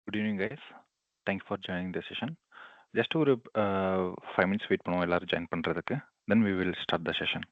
Good evening, guys. Thanks for joining the session. Just ஒரு 5 minutes wait பண்ணுவோம் எல்லாரும் join பண்றதுக்கு. Then we will start the session.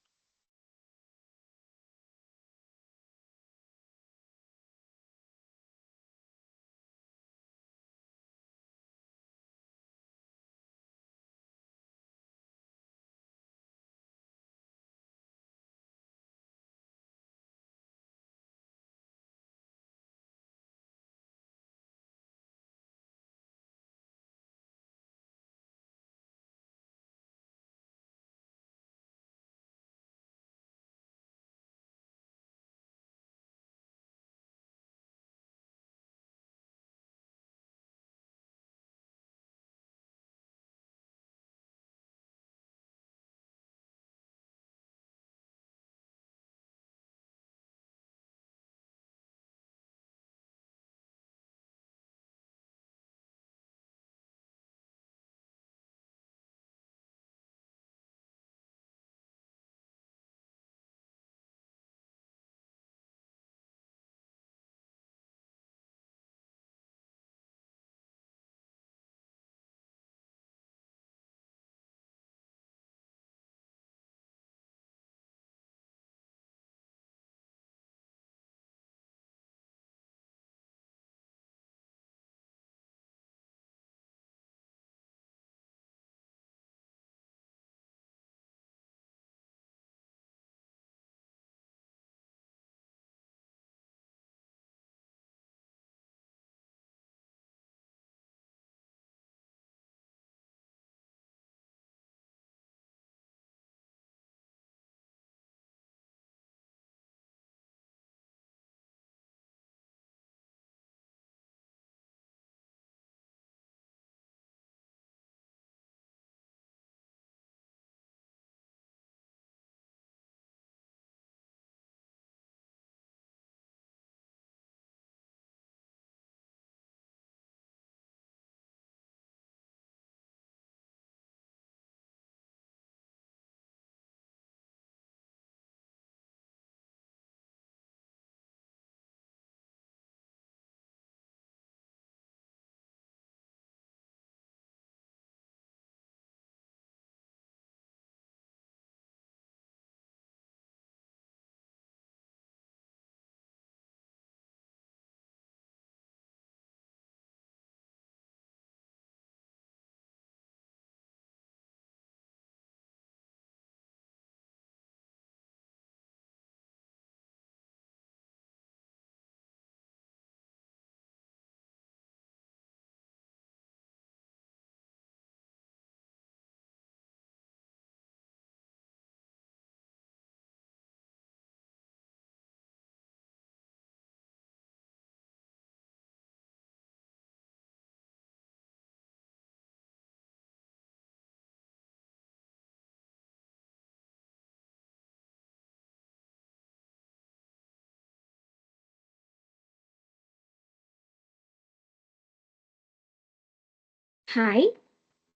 Hi.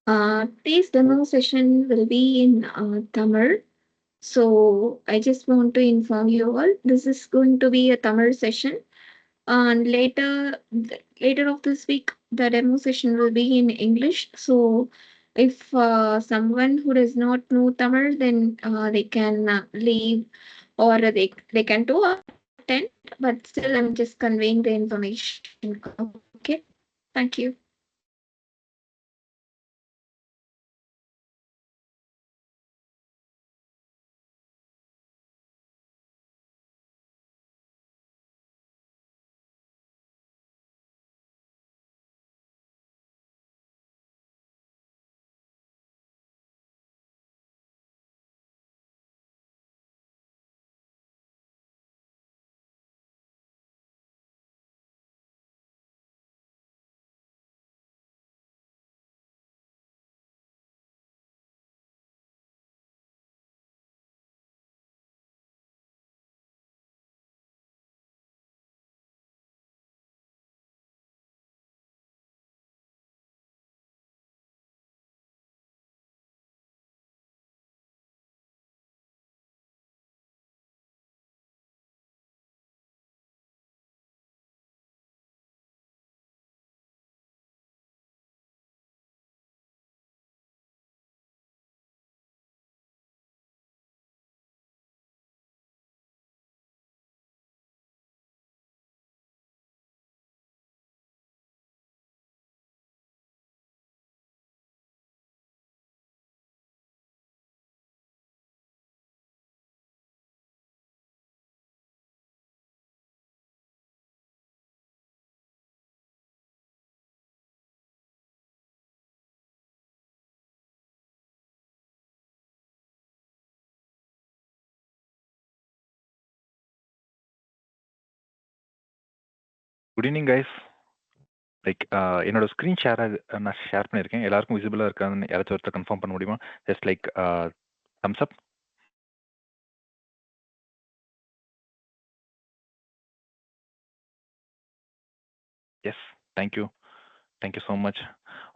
Today's demo session will be in Tamil. So I just want to inform you all this is going to be a Tamil session, and later of this week the demo session will be in English. So if someone who does not know Tamil, then they can leave, or they can do attend. But still, I'm just conveying the information. Okay. Thank you. Good evening guys. Like என்னோட screen நான் share பண்ணியிருக்கேன். எல்லாருக்கும் விசிபிளாக இருக்காதுன்னு யாராச்சும் ஒருத்தர் confirm பண்ண முடியுமா? Just like thumbs up. Yes, thank you thank you so much.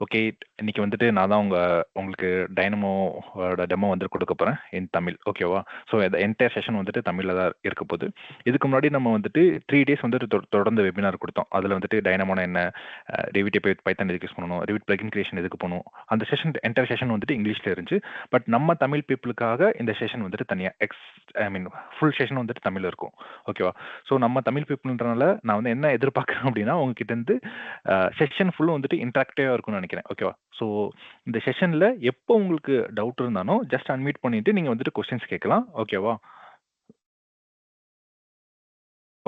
Okay, இன்னைக்கு வந்துட்டு நான் தான் உங்களுக்கு டைனமோட டெமோ வந்துட்டு கொடுக்க போகிறேன் இன் தமிழ். ஓகேவா? ஸோ இந்த என்டையர் செஷன் வந்துட்டு தமிழில் தான் இருக்க போகுது. இதுக்கு முன்னாடி நம்ம வந்துட்டு 3 days வந்துட்டு தொடர்ந்து வெபினார் கொடுத்தோம். அதில் வந்துட்டு டைனமோனா என்ன, ரிவிட் எப்போ பைத்தான் எதுக்கு யூஸ் பண்ணணும், ரிவிட் பிளகின் கிரியேஷன் எதுக்கு போகணும், அந்த செஷன் என்டையர் செஷன் வந்துட்டு இங்கிலீஷில் இருந்துச்சு. பட் நம்ம தமிழ் பீப்புளுக்காக இந்த செஷன் வந்துட்டு தனியாக ஃபுல் செஷன் வந்துட்டு தமிழில் இருக்கும். ஓகேவா? ஸோ நம்ம தமிழ் பீப்புள்ன்றனால நான் வந்து என்ன எதிர்பார்க்குறேன் அப்படின்னா, உங்ககிட்ட இருந்து செஷன் ஃபுல்லும் வந்துட்டு இன்ட்ராக்டிவாக இருக்கும்னு நினைக்கிறேன். ஓகேவா? ஸோ இந்த செஷனில் எப்போ உங்களுக்கு டவுட் இருந்தாலும் ஜஸ்ட் அன்மியூட் பண்ணிட்டு நீங்கள் வந்துட்டு கொஸ்டின்ஸ் கேட்கலாம். ஓகேவா?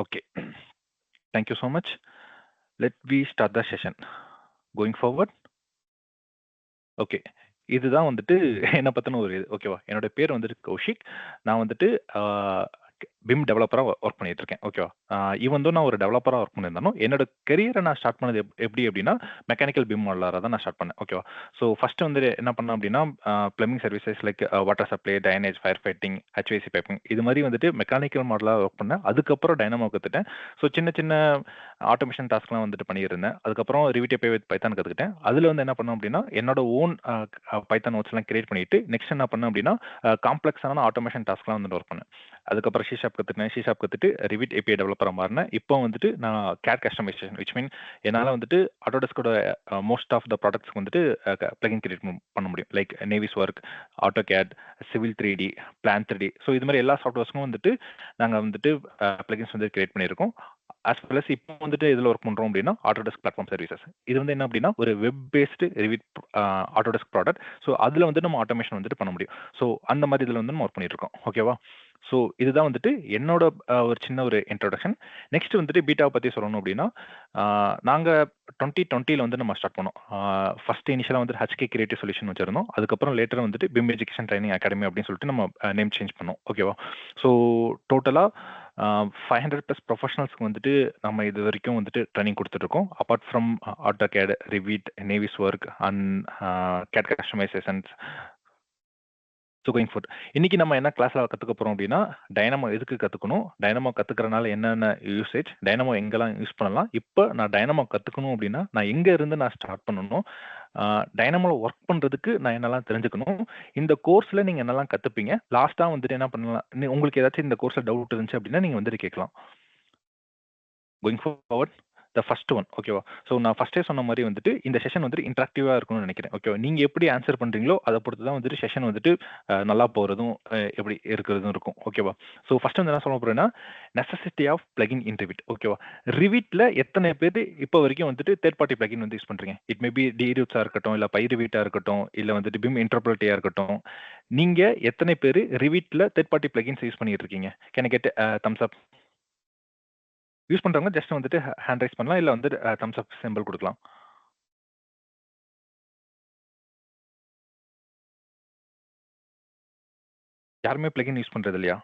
Okay, thank you so much. Let we start the session. Going forward. Okay, இதுதான் வந்துட்டு என்ன பற்றின ஒரு இது. ஓகேவா? என்னோட பேர் வந்துட்டு கௌஷிக். நான் வந்துட்டு பிம் டெவலப்பராக ஒர்க் பண்ணிட்டு இருக்கேன். ஓகேவா? ஈவன் நான் ஒரு டெவலப்பராக ஒர்க் பண்ணியிருந்தாலும் என்னோட கெரியரை நான் ஸ்டார்ட் பண்ணது எப்படி அப்படின்னா, மெக்கானிக்கல் பிம் மாடலராக தான் நான் ஸ்டார்ட் பண்ணேன். ஓகேவா? ஸோ ஃபர்ஸ்ட் வந்து என்ன பண்ணேன் அப்படின்னா, plumbing services like water supply, drainage, fire fighting, HVAC piping, இது மாதிரி வந்துட்டு மெக்கானிக்கல் மாடலாக ஒர்க் பண்ணேன். அதுக்கப்புறம் டைனமோ கற்றுட்டேன். ஸோ சின்ன சின்ன ஆட்டோமேஷன் டாஸ்க்லாம் வந்துட்டு பண்ணியிருந்தேன். அதுக்கப்புறம் ரிவிட் API வித் பைத்தான் கற்றுக்கிட்டேன். அதில் வந்து என்ன பண்ணேன் அப்படின்னா, என்னோட ஓன் பைத்தான் நோட்ஸ்லாம் கிரியேட் பண்ணிட்டு நெக்ஸ்ட் என்ன பண்ணேன் அப்படின்னா, காம்ப்ளெக்ஸான ஆட்டோமேஷன் டாஸ்க்லாம் வந்துட்டு ஒர்க் பண்ணேன். அதுக்கப்புறம் ஷீஷாப் கற்றுட்டு ரிவிட் API டெவலப்பராக மாறினேன். இப்போ வந்துட்டு நான் கேட் கஸ்டமைசேஷன் விச் மீன் என்னால் வந்துட்டு ஆட்டோடெஸ்கோட மோஸ்ட் ஆஃப் த ப்ராடக்ட்ஸ்க்கு வந்துட்டு பிளகின் கிரியேட் பண்ண முடியும். Like navies work, AutoCAD, civil 3D, plan 3D. So இது மாதிரி எல்லா சாஃப்ட்வேர்ஸ்க்கும் வந்துட்டு நாங்கள் வந்துட்டு பிளகின்ஸ் வந்து கிரியேட் பண்ணியிருக்கோம். as well as இப்போ வந்துட்டு இதில் ஒர்க் பண்ணுறோம் அப்படின்னா ஆட்டோடெஸ்க் பிளாட்ஃபார்ம் சர்வீசஸ். இது வந்து என்ன அப்படின்னா ஒரு web based Revit Autodesk product. So அதில் வந்து நம்ம ஆட்டோமேஷன் வந்துட்டு பண்ண முடியும். ஸோ அந்த மாதிரி இதில் வந்து நம்ம ஒர்க் பண்ணிட்டு இருக்கோம். ஓகேவா? ஸோ இதுதான் வந்துட்டு என்னோட ஒரு சின்ன ஒரு இன்ட்ரோடக்ஷன். நெக்ஸ்ட் வந்துட்டு பீட்டாவை பற்றி சொல்லணும் அப்படின்னா, நாங்கள் 2020 வந்து நம்ம ஸ்டார்ட் பண்ணோம். ஃபர்ஸ்ட் இனிஷியலாக வந்துட்டு HK கிரியேட்டிவ் சொல்யூஷன் வச்சிருந்தோம். அதுக்கப்புறம் லேட்டர் வந்துட்டு பிம் எஜுகேஷன் ட்ரைனிங் அகாடமி அப்படின்னு சொல்லிட்டு நம்ம நேம் சேஞ்ச் பண்ணோம். ஓகேவா? ஸோ டோட்டலாக 500+ ப்ரொஃபஷனல்ஸ்க்கு வந்துட்டு நம்ம இது வரைக்கும் வந்துட்டு ட்ரைனிங் கொடுத்துட்ருக்கோம். Apart from AutoCAD, Revit, Navisworks and CAD customisations. So going forward இன்னைக்கு நம்ம என்ன கிளாஸில் கற்றுக்க போகிறோம் அப்படின்னா, டைனமோ எதுக்கு கற்றுக்கணும், டைனமோ கற்றுக்கிறனால என்னென்ன யூசேஜ், டைனமோ எங்கெல்லாம் யூஸ் பண்ணலாம், இப்போ நான் டைனமோ கற்றுக்கணும் அப்படின்னா நான் எங்கே இருந்து நான் ஸ்டார்ட் பண்ணணும், டைனமோவில் ஒர்க் பண்ணுறதுக்கு நான் என்னெல்லாம் தெரிஞ்சுக்கணும், இந்த கோர்ஸில் நீங்கள் என்னெல்லாம் கற்றுப்பீங்க, லாஸ்ட்டாக வந்துட்டு என்ன பண்ணலாம், உங்களுக்கு ஏதாச்சும் இந்த கோர்ஸில் டவுட் இருந்துச்சு அப்படின்னா நீங்கள் வந்துட்டு கேட்கலாம். Going forward the first one. ஓகேவா? ஸோ நான் ஃபர்ஸ்டே சொன்ன மாதிரி வந்துட்டு இந்த செஷன் வந்துட்டு இன்ட்ராக்டிவாக இருக்கணும்னு நினைக்கிறேன். ஓகேவா? நீங்கள் எப்படி ஆன்சர் பண்ணுறீங்களோ அதை பொறுத்து தான் வந்துட்டு செஷன் வந்துட்டு நல்லா போகிறதும் எப்படி இருக்கிறதும் இருக்கும். ஓகேவா? ஸோ ஃபர்ஸ்ட் வந்து என்ன சொல்ல போகிறேன்னா, necessity of plugin in Revit. ஓகேவா? ரிவிட்டில் எத்தனை பேர் இப்போ வரைக்கும் வந்துட்டு தேர்ட் பார்ட்டி பிளகின் வந்து யூஸ் பண்ணுறீங்க? இட் மேபி டிரூட்ஸாக இருக்கட்டும், இல்லை பைரிவிட்டாக இருக்கட்டும், இல்லை வந்துட்டு பிம் இன்டர்பிரட்டியாக இருக்கட்டும், நீங்கள் எத்தனை பேர் ரிவிட்டில் தேர்ட் பார்ட்டி பிளகின்ஸ் யூஸ் பண்ணிட்டு இருக்கீங்க? Can I get Thums up? Use பண்றவங்க ஜஸ்ட் வந்துட்டு ஹேண்ட் ரைஸ் பண்ணலாம், இல்ல வந்து தம்ஸ் அப் சிம்பிள் கொடுக்கலாம். யாருமே பிளகின் யூஸ் பண்றது இல்லையா?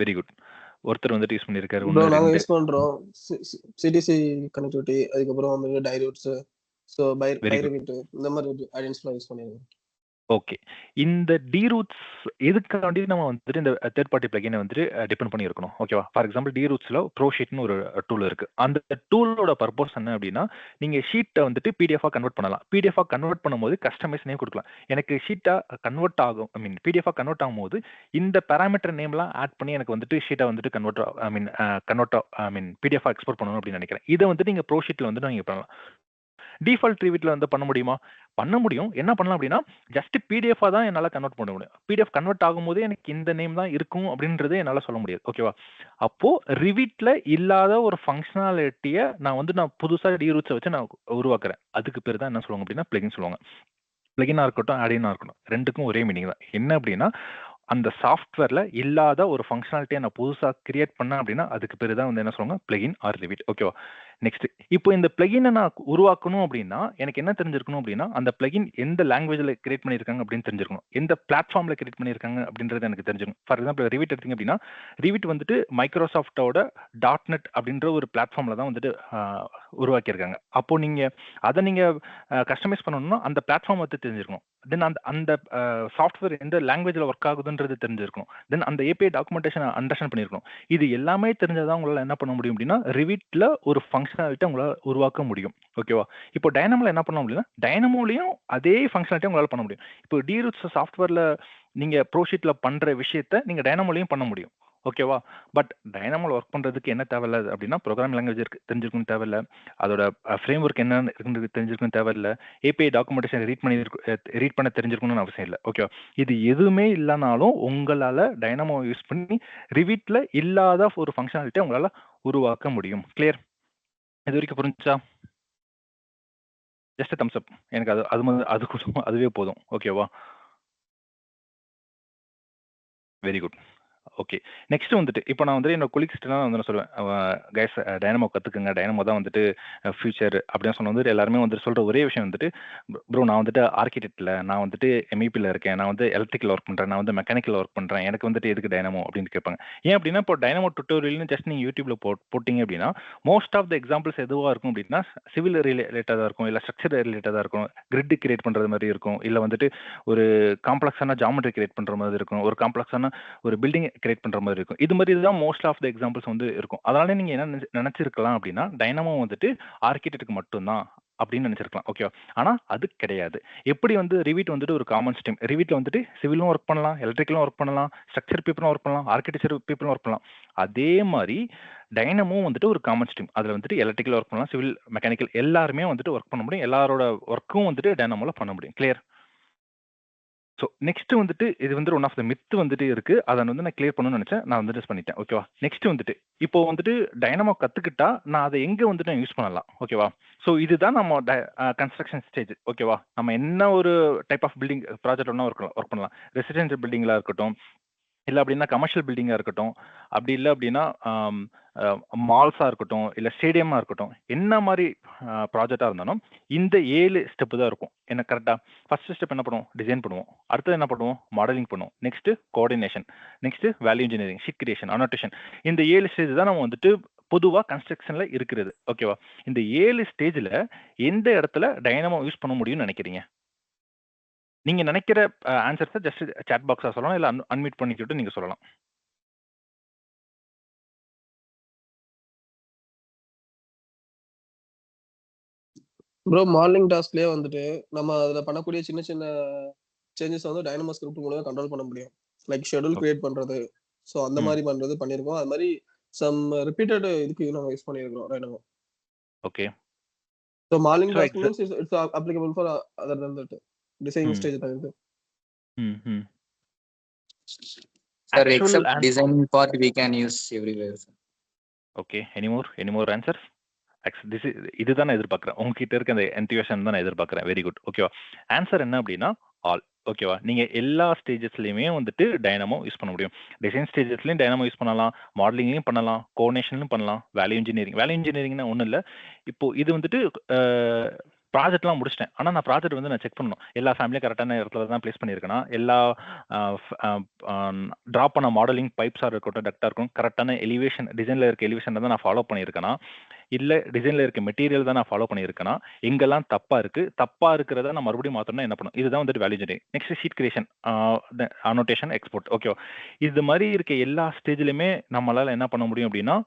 Very good. ஒருத்தர் வந்துட்டு யூஸ் பண்ணிருக்காரு. ப்ரோ நாங்க யூஸ் பண்றோம் சிடிசி கனெக்டிவிட்டி, அதுக்கப்புறம் வந்து டைரூட்ஸ், சோ பைரிவிட், இந்த மாதிரி ஐடென்டிஃபை யூஸ் பண்ணிருக்கோம். ஓகே, இந்த டிரூட்ஸ் எதுக்காண்டி நம்ம வந்துட்டு இந்த தேர்ட் பார்ட்டி பிளகினை வந்துட்டு டிபெண்ட் பண்ணி இருக்கணும். ஓகேவா? ஃபார் எக்ஸாம்பிள் டிரூட்ஸ்ல ப்ரோஷீட்னு ஒரு டூல் இருக்கு. அந்த டூலோட பர்பஸ் என்ன அப்படின்னா, நீங்க ஷீட்டை வந்துட்டு பிடிஎஃபா கன்வெர்ட் பண்ணலாம். பிடிஎஃபா கன்வெர்ட் பண்ணும்போது கஸ்டமைஸ் நேம் கொடுக்கலாம். எனக்கு ஷீட்டா கன்வெர்ட் ஆகும், ஐ மீன் பிடிஎஃபா கன்வெர்ட் ஆகும்போது இந்த பேராமீட்டர் நேம்லாம் ஆட் பண்ணி எனக்கு வந்துட்டு ஷீட்டை வந்துட்டு பிடிஎஃபா எக்ஸ்போர்ட் பண்ணணும் அப்படின்னு நினைக்கிறேன். இதை வந்துட்டு நீங்க ப்ரோஷீட்ல வந்து நீங்க பண்ணலாம். டிஃபால்ட் ரிவிட்ல வந்து பண்ண முடியுமா? பண்ண முடியும். என்ன பண்ணலாம் அப்படின்னா, ஜஸ்ட் பிடிஎஃபா தான் என்னால கன்வெர்ட் பண்ண முடியும். பிடிஎஃப் கன்வெர்ட் ஆகும்போது எனக்கு இந்த நேம் தான் இருக்கும் அப்படின்றத என்னால சொல்ல முடியாது. ஓகேவா? அப்போ ரிவிட்ல இல்லாத ஒரு ஃபங்க்ஷனாலிட்டியை நான் புதுசா டிரூட்ஸை வச்சு நான் உருவாக்குறேன். அதுக்கு பேர் தான் என்ன சொல்லுவாங்க அப்படின்னா பிளகின் சொல்லுவாங்க. பிளகினா இருக்கட்டும், ஆடினா இருக்கட்டும், ரெண்டுக்கும் ஒரே மீனிங் தான். என்ன அப்படின்னா, அந்த சாஃப்ட்வேர்ல இல்லாத ஒரு ஃபங்க்ஷனாலிட்டியை நான் புதுசா கிரியேட் பண்ணேன் அப்படின்னா அதுக்கு பேர் தான் வந்து என்ன சொல்லுவாங்க, பிளகின் ஆர் ரிவிட். ஓகேவா? நெக்ஸ்ட் இப்போ இந்த பிளகினை நான் உருவாக்கணும் அப்படின்னா எனக்கு என்ன தெரிஞ்சிருக்கணும் அப்படின்னா அந்த பிளகின் எந்த லாங்குவேஜில் கிரியேட் பண்ணியிருக்காங்க அப்படின்னு தெரிஞ்சிருக்கணும், எந்த பிளாட்ஃபார்மில் கிரியேட் பண்ணியிருக்காங்க அப்படின்றது எனக்கு தெரிஞ்சிருக்கும். ஃபார் எக்ஸாம்பிள் ரிவிட் எடுத்தீங்க அப்படின்னா ரிவிட் வந்துட்டு மைக்ரோசாஃப்டோட .NET அப்படின்ற ஒரு பிளாட்ஃபார்மில் தான் வந்துட்டு உருவாக்கியிருக்காங்க. அப்போ நீங்கள் அதை நீங்கள் கஸ்டமைஸ் பண்ணணும்னா அந்த பிளாட்ஃபார்ம் வந்து தெரிஞ்சிருக்கணும். தென் அந்த அந்த சாஃப்ட்வேர் எந்த லாங்குவேஜில் ஒர்க் ஆகுதுன்றது தெரிஞ்சிருக்கணும். தென் அந்த ஏபிஐ டாக்குமெண்டேஷன் அண்டர்ஸ்டாண்ட் பண்ணியிருக்கணும். இது எல்லாமே தெரிஞ்சதான் உங்களால் என்ன பண்ண முடியும் அப்படின்னா ரிவிட்ல ஒரு ஃபங்க்ஷனாலிட்டி உங்களால் உருவாக்க முடியும். ஓகேவா? இப்போ டைனமோல என்ன பண்ண முடியும்னா டைனமோலையும் அதே ஃபங்க்ஷனாலிட்டி உங்களால் பண்ண முடியும். இப்போ டிரூட்ஸ் சாஃப்ட்வேர்ல நீங்க ப்ரோஷீட்ல பண்ற விஷயத்த நீங்க டைனமோலையும் பண்ண முடியும். ஓகேவா? பட் டைனமோல ஒர்க் பண்றதுக்கு என்ன தேவையில்ல அப்படின்னா ப்ரோக்ராமிங் லாங்குவேஜ் தெரிஞ்சிருக்கணும் தேவையில்ல, அதோட ஃப்ரேம் ஒர்க் என்னன்னு இருக்குன்றது தெரிஞ்சிருக்கணும் தேவையில்ல, ஏபிஐ டாக்குமெண்டேஷன் ரீட் பண்ண தெரிஞ்சிருக்கணும்னு அவசியம் இல்லை. ஓகேவா? இது எதுவுமே இல்லைனாலும் உங்களால டைனமோ யூஸ் பண்ணி ரிவிட்ல இல்லாத ஒரு ஃபங்க்ஷனாலிட்டியை உங்களால உருவாக்க முடியும். கிளியர்? இது வரைக்கும் புரிஞ்சா? ஜஸ்ட் தம்ஸ் அப். எனக்கு அதுவே போதும். ஓகேவா? Very good. ஓகே. நெக்ஸ்ட் வந்துட்டு இப்போ நான் வந்துட்டு என்னோட கொலீக்ஸ்ட்டலாம் வந்து நான் சொல்லுவேன், கைஸ் டைனமோ கற்றுக்குங்க, டைனமோ தான் வந்துட்டு ஃபியூச்சர் அப்படின்னு சொன்ன வந்துட்டு எல்லாருமே வந்துட்டு சொல்கிற ஒரே விஷயம் வந்துட்டு, ப்ரோ நான் வந்துட்டு ஆர்கிடெக்டில், நான் வந்துட்டு MEPயில் இருக்கேன், நான் வந்து எலக்ட்ரிக்கல் ஒர்க் பண்ணுறேன், நான் வந்து மெக்கானிக்கல் ஒர்க் பண்ணுறேன், எனக்கு வந்துட்டு எதுக்கு டைனமோ அப்படின்னு கேட்பாங்க. ஏன் அப்படின்னா இப்போ டைனமோ டுட்டோரியல்னு ஜஸ்ட் நீங்கள் யூடியூப்ல போட்டிங்க அப்படின்னா மோஸ்ட் ஆஃப் த எக்ஸாம்பிள்ஸ் எதுவாக இருக்கும் அப்படின்னா சிவில் ரிலேட்டடாக இருக்கும், இல்லை ஸ்ட்ரக்சர் ரிலேட்டடாக இருக்கும், கிரிட் கிரியேட் பண்ணுறது மாதிரி இருக்கும், இல்லை வந்துட்டு ஒரு காம்ப்ளெக்ஸான ஜாமெட்ரி கிரியேட் பண்ணுற மாதிரி இருக்கும், ஒரு காம்ப்ளெக்ஸான ஒரு பில்டிங் கிரியேட் பண்ற மாதிரி இருக்கும். இது மாதிரி தான் மோஸ்ட் ஆஃப் த எக்ஸாம்பிள்ஸ் வந்து இருக்கும். அதனால நீங்க என்ன நினைச்சிருக்கலாம் அப்படின்னா டைனமோ வந்துட்டு ஆர்கிடெக்ட்டுக்கு மட்டும்தான் அப்படின்னு நினைச்சிருக்கலாம். ஓகேவா? ஆனா அது கிடையாது. எப்படி வந்து ரிவிட் வந்துட்டு ஒரு காமன் ஸ்ட்ரீம், ரிவிட்ல வந்துட்டு சிவிலும் ஒர்க் பண்ணலாம், எலக்ட்ரிக்கலும் ஒர்க் பண்ணலாம், ஸ்ட்ரக்சர் பீப்புளும் ஒர்க் பண்ணலாம், ஆர்கிடெக்சர் பீப்புளும் ஒர்க் பண்ணலாம். அதே மாதிரி டைனமோ வந்துட்டு ஒரு காமன் ஸ்ட்ரீம். அதுல வந்துட்டு எலக்ட்ரிக்கல் ஒர்க் பண்ணலாம், சிவில், மெக்கானிக்கல் எல்லாருமே வந்துட்டு ஒர்க் பண்ண முடியும். எல்லாரோட ஒர்க்கும் வந்துட்டு டைனமோல பண்ண முடியும். கிளியர்? ஸோ நெக்ஸ்ட் வந்துட்டு இது வந்து ஒன் ஆஃப் த மித் வந்துட்டு இருக்கு. அதை வந்து நான் கிளியர் பண்ணணும்னு நினைச்சேன். நான் வந்துட்டு பண்ணிட்டேன். ஓகேவா? நெக்ஸ்ட் வந்துட்டு இப்போ வந்துட்டு டைனமோ கத்துக்கிட்டா நான் அதை எங்க வந்துட்டு யூஸ் பண்ணலாம். ஓகேவா? ஸோ இதுதான் நம்ம கன்ஸ்ட்ரக்ஷன் ஸ்டேஜ். ஓகேவா? நம்ம என்ன ஒரு டைப் ஆஃப் பில்டிங் ப்ராஜெக்ட் ஒன்றா ஒர்க் பண்ணலாம். ரெசிடென்ஷியல் பில்டிங்ல இருக்கட்டும், இல்லை அப்படின்னா கமர்ஷியல் பில்டிங்காக இருக்கட்டும், அப்படி இல்லை அப்படின்னா மால்ஸாக இருக்கட்டும், இல்லை ஸ்டேடியமாக இருக்கட்டும், என்ன மாதிரி ப்ராஜெக்டாக இருந்தாலும் இந்த 7 ஸ்டெப்பு தான் இருக்கும். என்ன கரெக்டாக? ஃபர்ஸ்ட் ஸ்டெப் என்ன பண்ணுவோம்? டிசைன் பண்ணுவோம். அடுத்தது என்ன பண்ணுவோம்? மாடலிங் பண்ணுவோம். Next coordination, next value engineering, sheet creation, annotation. இந்த 7 ஸ்டேஜ் தான் நம்ம வந்துட்டு பொதுவாக கன்ஸ்ட்ரக்ஷன்ல இருக்கிறது. ஓகேவா? இந்த 7 ஸ்டேஜில் எந்த இடத்துல டைனமோ யூஸ் பண்ண முடியும்னு நினைக்கிறீங்க? நீங்க நினைக்கிற ஆன்சர்ஸை ஜஸ்ட் சாட் பாக்ஸா சொல்லலாம், இல்லை அன்மியூட் பண்ணிக்கிட்டு நீங்க சொல்லலாம். ப்ரோ மார்னிங் டாஸ்க்லயே வந்துட்டு நம்ம அதுல பண்ணக்கூடிய சின்ன சின்ன சேஞ்சஸ் வந்து டைனமோ ஸ்கிரிப்ட் மூலமா கண்ட்ரோல் பண்ண முடியும். லைக் ஷெட்யூல் கிரியேட் பண்றது, ஸோ அந்த மாதிரி பண்றது பண்ணியிருக்கோம். அது மாதிரி சம் ரிப்பீட்டட் இதுக்கு நம்ம யூஸ் பண்ணியிருக்கோம் dynamo. Okay. So morning task means it's applicable for other then that designing stage தான் இது. Sir, except design part we can use everywhere. Okay. Any more answers? இதுதான் நான் எதிர்பார்க்குறேன். உங்ககிட்ட இருக்க அந்த என்டியூஷன் தான் நான் எதிர்பார்க்குறேன். Very good. ஓகேவா? ஆன்சர் என்ன அப்படின்னா ஆல். ஓகேவா? நீங்க எல்லா ஸ்டேஜஸ்லயுமே வந்துட்டு டைனமோ யூஸ் பண்ண முடியும். டிசைன் ஸ்டேஜஸ்லயும் டைனமோ யூஸ் பண்ணலாம், மாடலிங்லையும் பண்ணலாம், கோஆர்டினேஷன்லையும் பண்ணலாம், வேல்யூ இன்ஜினியரிங்னா ஒன்றும் இல்லை. இப்போ இது வந்துட்டு ப்ராஜெக்ட்லாம் முடிச்சிட்டேன். ஆனால் நான் ப்ராஜெக்ட் வந்து நான் செக் பண்ணணும். எல்லா ஃபேமிலியும் கரெக்டான இடத்துல தான் பிளேஸ் பண்ணியிருக்கேனா, எல்லா ட்ராப் பண்ண மாடலிங் பைப்ஸாக இருக்கட்டும், டக்டாக இருக்கட்டும், கரெக்டான எலிவேஷன், டிசைனில் இருக்க எலிவேஷன் தான் நான் ஃபாலோ பண்ணியிருக்கேனா, இல்லை டிசைனில் இருக்க மெட்டீரியல் தான் நான் ஃபாலோ பண்ணியிருக்கேனா, எங்கெல்லாம் தப்பாக இருக்கிறத நான் மறுபடியும் மாற்றணும்னா என்ன பண்ணும்? இதுதான் வந்துட்டு value engineering. Next sheet creation, annotation, export. ஓகேவா? இது மாதிரி இருக்க எல்லா ஸ்டேஜ்லையுமே நம்மளால் என்ன பண்ண முடியும் அப்படின்னா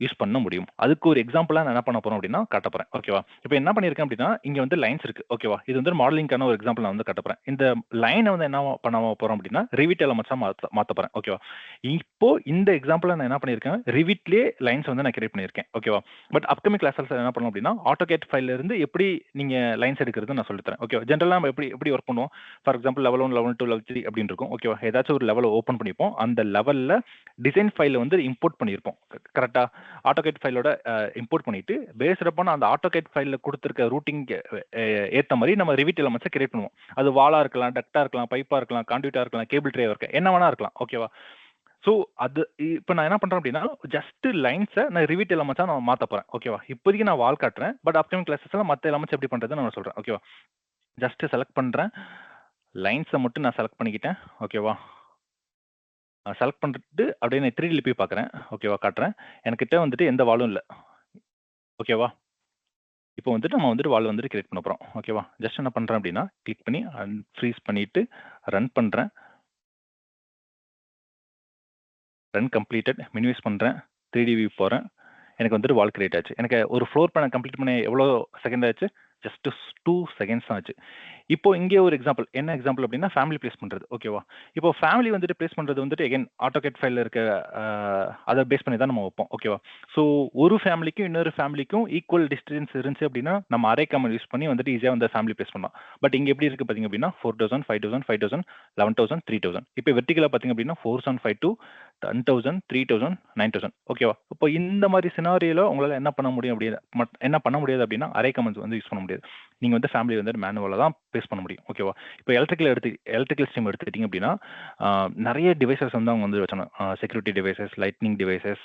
யூஸ் பண்ண முடியும். அதுக்கு ஒரு எக்ஸாம்பிளாக நான் என்ன பண்ண போறோம் அப்படின்னா காட்ட போறேன். ஓகேவா? இப்போ என்ன பண்ணியிருக்கேன் அப்படின்னா இங்க வந்து லைன்ஸ் இருக்கு. ஓகேவா? இது வந்து மாடலிங்கான ஒரு எக்ஸாம்பிள் நான் வந்து காட்ட போறேன். இந்த லைனை வந்து என்ன பண்ண போறோம் அப்படின்னா ரிவிட் எலமெண்ட்ஸா மாத்த போறேன். ஓகேவா? இப்போ இந்த எக்ஸாம்பிள் நான் என்ன பண்ணியிருக்கேன், ரிவிட்லேயே லைன்ஸ் வந்து நான் கிரியேட் பண்ணியிருக்கேன். ஓகேவா? பட் அப்கமிங் கிளாஸஸ் என்ன பண்ணணும் அப்படின்னா ஆட்டோகேட் ஃபைல்ல இருந்து எப்படி நீங்க லைன்ஸ் எடுக்கிறது நான் சொல்லித்தரேன். ஓகேவா? ஜென்ரலாக நம்ம எப்படி ஒர்க் பண்ணுவோம்? For example level 1, level 2, level 3 அப்படின்னு இருக்கும். ஓகேவா? ஏதாச்சும் ஒரு லெவலை ஓப்பன் பண்ணிப்போம். அந்த லெவல்ல டிசைன் ஃபைலை வந்து இம்போர்ட் பண்ணியிருப்போம். கரெக்டா? ஆட்டோகேட் ஃபைலோட இம்போர்ட் பண்ணிட்டு பேஸ்ட் அப்பான் அந்த ஆட்டோகேட் ஃபைல்ல கொடுத்துருக்க ரூட்டிங் ஏற்ற மாதிரி நம்ம ரிவிட் எலமெண்ட்ஸை கிரியேட் பண்ணுவோம். அது வாலா இருக்கலாம், டக்டா இருக்கலாம், பைப்பா இருக்கலாம், கான்டியூட்டா இருக்கலாம், கேபிள் ட்ரேவா இருக்கலாம், என்ன வேணா இருக்கலாம். ஓகேவா? ஸோ அது இப்போ நான் என்ன பண்றேன் அப்படின்னா, ஜஸ்ட் லைன்ஸை நான் ரிவீட் எலமெண்ட்ஸா நான் மாத்த போறேன். ஓகேவா? இப்போதைக்கு நான் வால் காட்டுறேன். பட் அப்கமிங் கிளாஸஸ்ல மற்ற எலமெண்ட்ஸ் எப்படி பண்றதுன்னு நான் சொல்றேன். ஓகேவா? ஜஸ்ட் செலக்ட் பண்றேன். லைன்ஸை மட்டும் நான் செலக்ட் பண்ணிக்கிட்டேன். ஓகேவா? செலக்ட் பண்ணிட்டு அப்படியே நான் 3Dல போய் பார்க்குறேன். ஓகேவா? காட்டுறேன். என்கிட்ட வந்துட்டு எந்த வாலும் இல்லை. ஓகேவா? இப்போ வந்துட்டு நம்ம வந்துட்டு வால் வந்துட்டு கிரியேட் பண்ண போறோம். ஓகேவா? ஜஸ்ட் என்ன பண்றேன் அப்படின்னா, கிளிக் பண்ணி ஃப்ரீஸ் பண்ணிட்டு ரன் பண்றேன். Run completed. மினிமைஸ் பண்றேன். 3D வியூ போறேன். எனக்கு வந்துட்டு வால் கிரியேட் ஆச்சு. எனக்கு ஒரு ஃப்ளோர் பிளான கம்ப்ளீட் பண்ண எவ்வளோ செகண்ட் ஆச்சு? ஜஸ்ட் 2 செகண்ட்ஸ் தான் ஆச்சு. இப்போ இங்கே ஒரு எக்ஸாம்பிள். என்ன எக்ஸாம்பிள் அப்படின்னா, ஃபேமிலி பிளேஸ் பண்றது. ஓகேவா? இப்போ ஃபேமிலி வந்துட்டு பிளேஸ் பண்றது வந்துட்டு அகைன் AutoCAD ஃபைல்ல இருக்க அதை பேஸ் பண்ணி தான் நம்ம வைப்போம். ஓகேவா? ஸோ ஒரு ஃபேமிலிக்கும் இன்னொரு ஃபேமிலிக்கும் ஈக்குவல் டிஸ்டன்ஸ் இருந்துச்சு அப்படின்னா, நம்ம அரே கமாண்ட் யூஸ் பண்ணி வந்துட்டு ஈஸியாக வந்து ஃபேமிலி பிளேஸ் பண்ணலாம். பட் இங்கே எப்படி இருக்கு பார்த்தீங்க அப்படின்னா, 4000, 5000, 5000, 11,000, 3,000. இப்போ வெர்டிகலா பார்த்தீங்க அப்படின்னா 4,752, 10,000, 3,000, 9,000. ஓகேவா? இப்போ இந்த மாதிரி சினாரியோல உங்களால என்ன பண்ண முடியும் என்ன பண்ண முடியாது அப்படின்னா, அரே கமெண்ட்ஸ் வந்து யூஸ் பண்ண முடியாது. நீங்க வந்து ஃபேமிலி வந்து மேனுவலா தான் பேஸ் பண்ண முடியும். ஓகேவா? இப்போ எலக்ட்ரிக்கல் ஸ்ட்ரீம் எடுத்துக்கிட்டீங்க அப்படின்னா, நிறைய டிவைசஸ் வந்து அவங்க வந்து வச்சாங்க. செக்யூரிட்டி டிவைசஸ், லைட்னிங் டிவைசஸ்,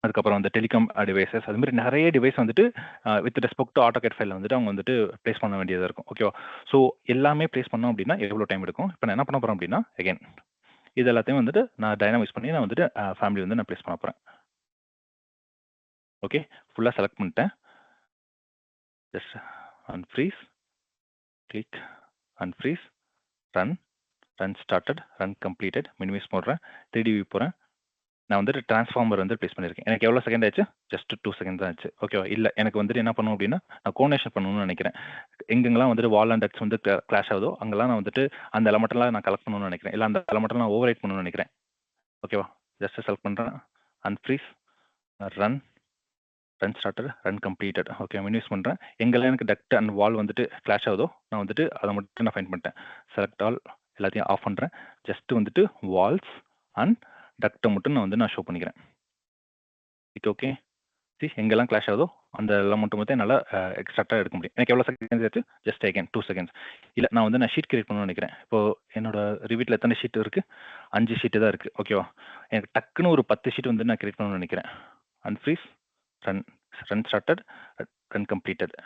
அதுக்கப்புறம் வந்து டெலிகாம் டிவைசஸ், அது மாதிரி நிறைய டிவைஸ் வந்துட்டு வித் ரெஸ்பெக்ட் டு AutoCAD ஃபைல்ல வந்துட்டு அவங்க வந்துட்டு பிளேஸ் பண்ண வேண்டியதா இருக்கும். ஓகேவா? ஸோ எல்லாமே பிளேஸ் பண்ணோம் அப்படின்னா எவ்வளோ டைம் எடுக்கும்? இப்போ நான் என்ன பண்ண போறேன் அப்படின்னா, அகைன் இது எல்லாத்தையும் வந்துட்டு நான் டைனாமைஸ் பண்ணி நான் வந்துட்டு ஃபேமிலி வந்து நான் பிளேஸ் பண்ண போறேன். ஓகே, ஃபுல்லா செலக்ட் பண்ணிட்டேன். Just unfreeze, click, unfreeze, run started, run completed, minimise போடுறேன், 3D வியூ போகிறேன். நான் வந்துட்டு டிரான்ஸ்ஃபார்மர் வந்து ப்ளேஸ் பண்ணியிருக்கேன். எனக்கு எவ்வளோ செகண்ட் ஆச்சு? ஜஸ்ட் 2 செகண்ட் தான் ஆச்சு. ஓகேவா? இல்லை, எனக்கு வந்துட்டு என்ன பண்ணணும் அப்படின்னா, நான் கோனேஷன் பண்ணணும்னு நினைக்கிறேன். எங்கெங்கெல்லாம் வந்துட்டு வால் அண்ட் டக்ஸ் வந்து கிளாஷ் ஆகுதோ அங்கெல்லாம் நான் வந்துட்டு அந்த எலமெண்ட்லாம் நான் கலெக்ட் பண்ணணும்னு நினைக்கிறேன். இல்லை அந்த எலமெண்ட்லாம் நான் ஓவர் ரைட் பண்ணணும்னு நினைக்கிறேன். ஓகேவா? ஜஸ்ட் செலக்ட் பண்ணுறேன், unfreeze, run started, run completed. Okay, minimise பண்ணுறேன். எங்கெல்லாம் எனக்கு டக்ட் அண்ட் வால் வந்துட்டு கிளாஷ் ஆகுதோ நான் வந்துட்டு அதை மட்டும் நான் ஃபைண்ட் பண்ணிட்டேன். செலக்ட் ஆல் எல்லாத்தையும் ஆஃப் பண்ணுறேன். ஜஸ்ட் வந்துட்டு வால்ஸ் அண்ட் டக்ட்டை மட்டும் நான் ஷோ பண்ணிக்கிறேன். ஓகே, எங்கெல்லாம் கிளாஷ் ஆகுதோ அந்த எல்லாம் மட்டும் நல்லா எக்ஸ்ட்ராக்டாக எடுக்க முடியும். எனக்கு எவ்வளோ செகண்ட்ஸ் ஆச்சு? Just again 2 seconds. இல்லை, நான் வந்து நான் ஷீட் கிரியேட் பண்ணணும்னு நினைக்கிறேன். இப்போ என்னோட ரிவீட்டில் எத்தனை ஷீட் இருக்குது? 5 ஷீட்டு தான் இருக்குது. ஓகேவா? எனக்கு டக்குன்னு ஒரு 10 ஷீட் வந்து நான் கிரியேட் பண்ணணும்னு நினைக்கிறேன். Unfreeze, run started, run completed,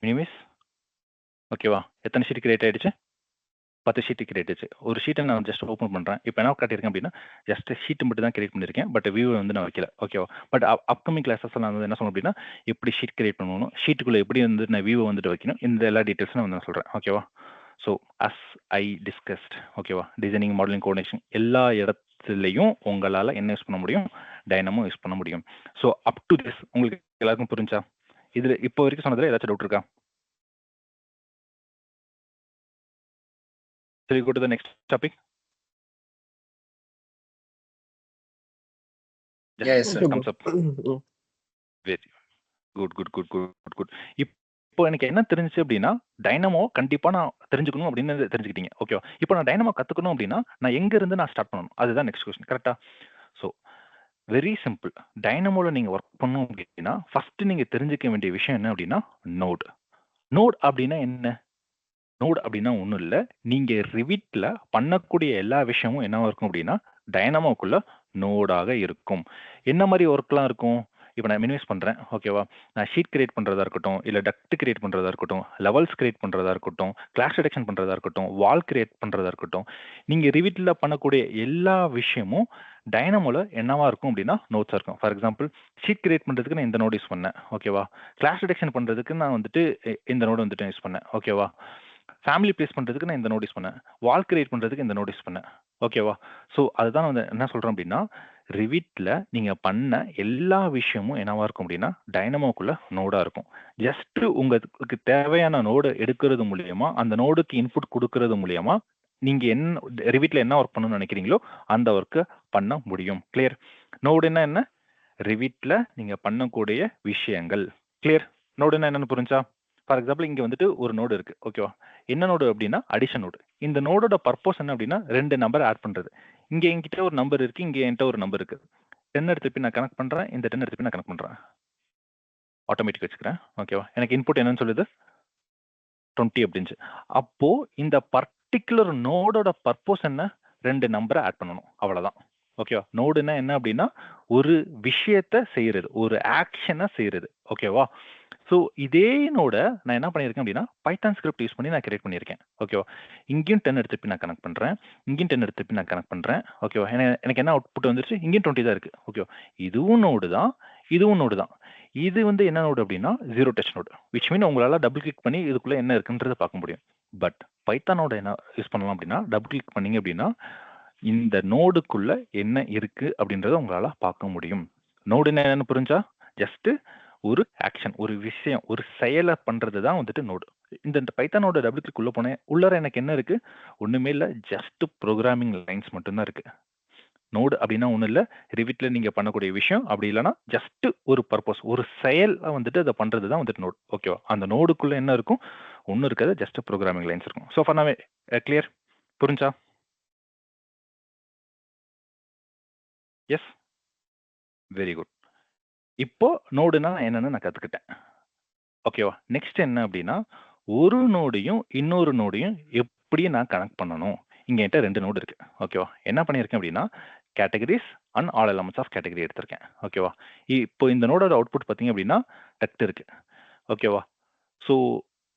minimise. ஓகேவா? எத்தனை ஷீட் கிரியேட் ஆயிடுச்சு? 10 ஷீட் கிரியேட் ஆயிடுச்சு. ஒரு ஷீட்டை நான் ஜஸ்ட் ஓப்பன் பண்ணுறேன். இப்போ என்ன காட்டியிருக்கேன் அப்படின்னா, ஜஸ்ட் ஷீட் மட்டும் தான் கிரியேட் பண்ணியிருக்கேன். பட் வியூ வந்து நான் வைக்கல. ஓகேவா? பட் அப்கமிங் கிளாஸஸ் நான் வந்து என்ன சொல்லணும் அப்படின்னா, எப்படி ஷீட் கிரியேட் பண்ணணும், ஷீட்டுக்குள்ளே எப்படி வந்து நான் வியூவை வந்துட்டு வைக்கணும், இந்த எல்லா டீட்டெயில்ஸும் நான் வந்து சொல்கிறேன். ஓகேவா? ஸோ அஸ் ஐ டிஸ்கஸ்ட், ஓகேவா, டிசைனிங், மாடலிங், கோஆர்டினேஷன் எல்லா இடத்துலையும் உங்களால் என்ன யூஸ் பண்ண முடியும்? டைனமோ யூஸ் பண்ண முடியும். ஸோ அப் டு திஸ் உங்களுக்கு எல்லாருக்கும் புரிஞ்சா? இதில் இப்போ வரைக்கும் சொன்னதில் ஏதாச்சும் டவுட் இருக்கா? சரி, go to the next topic. Yes, sir. Thumbs up. Very good. இப்போ எனக்கு என்ன தெரிஞ்சுச்சு அப்படின்னா, டைனமோ கண்டிப்பா நான் தெரிஞ்சுக்கணும் அப்படின்னு தெரிஞ்சுக்கிட்டீங்க. ஓகேவா? இப்போ நான் டைனமோ கத்துக்கணும் அப்படின்னா நான் எங்க இருந்து நான் ஸ்டார்ட் பண்ணணும்? அதுதான் நெக்ஸ்ட் கொஸ்டின். கரெக்டா? So very simple. டைனமோல நீங்க ஒர்க் பண்ணணும் அப்படின்னா ஃபர்ஸ்ட் நீங்க தெரிஞ்சுக்க வேண்டிய விஷயம் என்ன அப்படின்னா, நோட். நோட் அப்படின்னா என்ன? நோட் அப்படின்னா ஒன்றும் இல்லை. நீங்க ரிவிட்ல பண்ணக்கூடிய எல்லா விஷயமும் என்னவா இருக்கும் அப்படின்னா, டைனமோக்குள்ள நோடாக இருக்கும். என்ன மாதிரி ஒர்க்லாம் இருக்கும்? இப்போ நான் மினிமைஸ் பண்ணுறேன். ஓகேவா? நான் ஷீட் கிரியேட் பண்ணுறதா இருக்கட்டும், இல்லை டக்ட் கிரியேட் பண்ணுறதா இருக்கட்டும், லெவல்ஸ் கிரியேட் பண்ணுறதா இருக்கட்டும், கிளாஸ் ரிடக்ஷன் பண்ணுறதா இருக்கட்டும், வால் கிரியேட் பண்ணுறதா இருக்கட்டும், நீங்கள் ரிவிட்டில் பண்ணக்கூடிய எல்லா விஷயமும் டைனமோல என்னவா இருக்கும் அப்படின்னா நோட்ஸாக இருக்கும். ஃபார் எக்ஸாம்பிள், ஷீட் கிரியேட் பண்ணுறதுக்கு நான் இந்த நோட் யூஸ் பண்ணேன். ஓகேவா? கிளாஸ் ரிடக்ஷன் பண்ணுறதுக்கு நான் வந்துட்டு இந்த நோடு வந்துட்டு யூஸ் பண்ணேன். ஓகேவா? ஃபேமிலி பிளேஸ் பண்ணுறதுக்கு நான் இந்த நோட்டீஸ் பண்ணேன். வால் கிரியேட் பண்ணுறதுக்கு இந்த நோட்டீஸ் பண்ணேன். ஓகேவா? ஸோ அதுதான் வந்து என்ன சொல்கிறேன் அப்படின்னா, ரிவிட்டில் நீங்கள் பண்ண எல்லா விஷயமும் என்னவா இருக்கும் அப்படின்னா டைனமோக்குள்ள நோடாக இருக்கும். ஜஸ்ட்டு உங்களுக்கு தேவையான நோடு எடுக்கிறது மூலியமா, அந்த நோடுக்கு இன்புட் கொடுக்கறது மூலியமா நீங்கள் என்ன ரிவிட்டில் என்ன ஒர்க் பண்ணணும்னு நினைக்கிறீங்களோ அந்த ஒர்க்கை பண்ண முடியும். கிளியர்? நோடுன்னா என்ன? ரிவிட்டில் நீங்கள் பண்ணக்கூடிய விஷயங்கள். கிளியர்? நோடுன்னா என்னன்னு புரிஞ்சா? ஃபார் எக்ஸாம்பிள், இங்கே வந்துட்டு ஒரு நோடு இருக்குது. ஓகேவா? என்ன நோடு அப்படின்னா அடிஷன் நோடு. இந்த நோடோட பர்பஸ் என்ன அப்படின்னா 2 நம்பர் ஆட் பண்ணுறது. இங்கே என்கிட்ட ஒரு நம்பர் இருக்குது, இங்கே என்கிட்ட ஒரு நம்பர் இருக்குது. 10 எடுத்து நான் கனெக்ட் பண்ணுறேன், இந்த 10 எடுத்து நான் கனெக்ட் பண்ணுறேன். ஆட்டோமேட்டிக் வச்சுக்கிறேன். ஓகேவா? எனக்கு இன்புட் என்னன்னு சொல்லுது? 20 அப்படின்ச்சு. அப்போது இந்த பர்டிகுலர் நோடோட பர்பஸ் என்ன? 2 நம்பரை ஆட் பண்ணணும். அவ்வளோதான். ஓகேவா? நோடுன்னா என்ன அப்படின்னா ஒரு விஷயத்த செய்யறது, ஒரு ஆக்ஷனை செய்யறது. ஓகேவா? ஸோ இதே நோட நான் என்ன பண்ணியிருக்கேன் அப்படின்னா பைத்தான் ஸ்கிரிப்ட் யூஸ் பண்ணி நான் கிரியேட் பண்ணியிருக்கேன். ஓகேவா? இங்கேயும் 10 எடுத்து நான் கனெக்ட் பண்றேன், இங்கேயும் 10 எடுத்து நான் கனெக்ட் பண்றேன். ஓகேவா? எனக்கு என்ன அவுட்புட் வந்துருச்சு, இங்கேயும் 20 தான் இருக்கு. ஓகேவா? இதுவும் நோடு தான், இதுவும் நோடு தான். இது வந்து என்ன நோடு அப்படின்னா ஜீரோ டச் நோடு, விச் மீன் உங்களால டபுள் கிளிக் பண்ணி இதுக்குள்ள என்ன இருக்குன்றதை பார்க்க முடியும். பட் பைத்தானோட என்ன யூஸ் பண்ணலாம் அப்படின்னா டபுள் கிளிக் பண்ணீங்க அப்படின்னா இந்த நோடுக்குள்ள என்ன இருக்கு அப்படின்றத உங்களால பார்க்க முடியும். நோடு என்னன்னு புரிஞ்சா, ஜஸ்ட் ஒரு ஆக்ஷன், ஒரு விஷயம், ஒரு செயலை பண்றது தான் வந்துட்டு நோடு. இந்த பைத்தானோட டபுள் கிளிக் உள்ள போனேன், உள்ளார எனக்கு என்ன இருக்கு, ஒண்ணுமே இல்ல, ஜஸ்ட் ப்ரோக்ராமிங் லைன்ஸ் மட்டும்தான் இருக்கு. நோடு அப்படின்னா ஒண்ணும் இல்ல, ரிவிட்ல நீங்க பண்ணக்கூடிய விஷயம், அப்படி இல்லைன்னா ஜஸ்ட் ஒரு பர்பஸ், ஒரு செயல் வந்துட்டு அதை பண்றது தான் வந்துட்டு நோடு. ஓகேவா? அந்த நோடுக்குள்ள என்ன இருக்கும், ஒன்றும் இருக்காது, ஜஸ்ட் ப்ரோக்ராமிங் லைன்ஸ் இருக்கும். So far clear? புரிஞ்சா? Yes, very good. இப்போ நோடுனா என்னன்னு நான் கத்துக்கிட்டேன். ஓகேவா? நெக்ஸ்ட் என்ன அப்படின்னா ஒரு நோடையும் இன்னொரு நோடையும் எப்படி நான் கனெக்ட் பண்ணணும். இங்க என்கிட்ட 2 நோடு இருக்கு. ஓகேவா? என்ன பண்ணியிருக்கேன் அப்படின்னா categories and all elements of category எடுத்திருக்கேன். ஓகேவா? இப்போ இந்த நோடோட அவுட்புட் பார்த்தீங்க அப்படின்னா டெக்ட் இருக்கு. ஓகேவா? ஸோ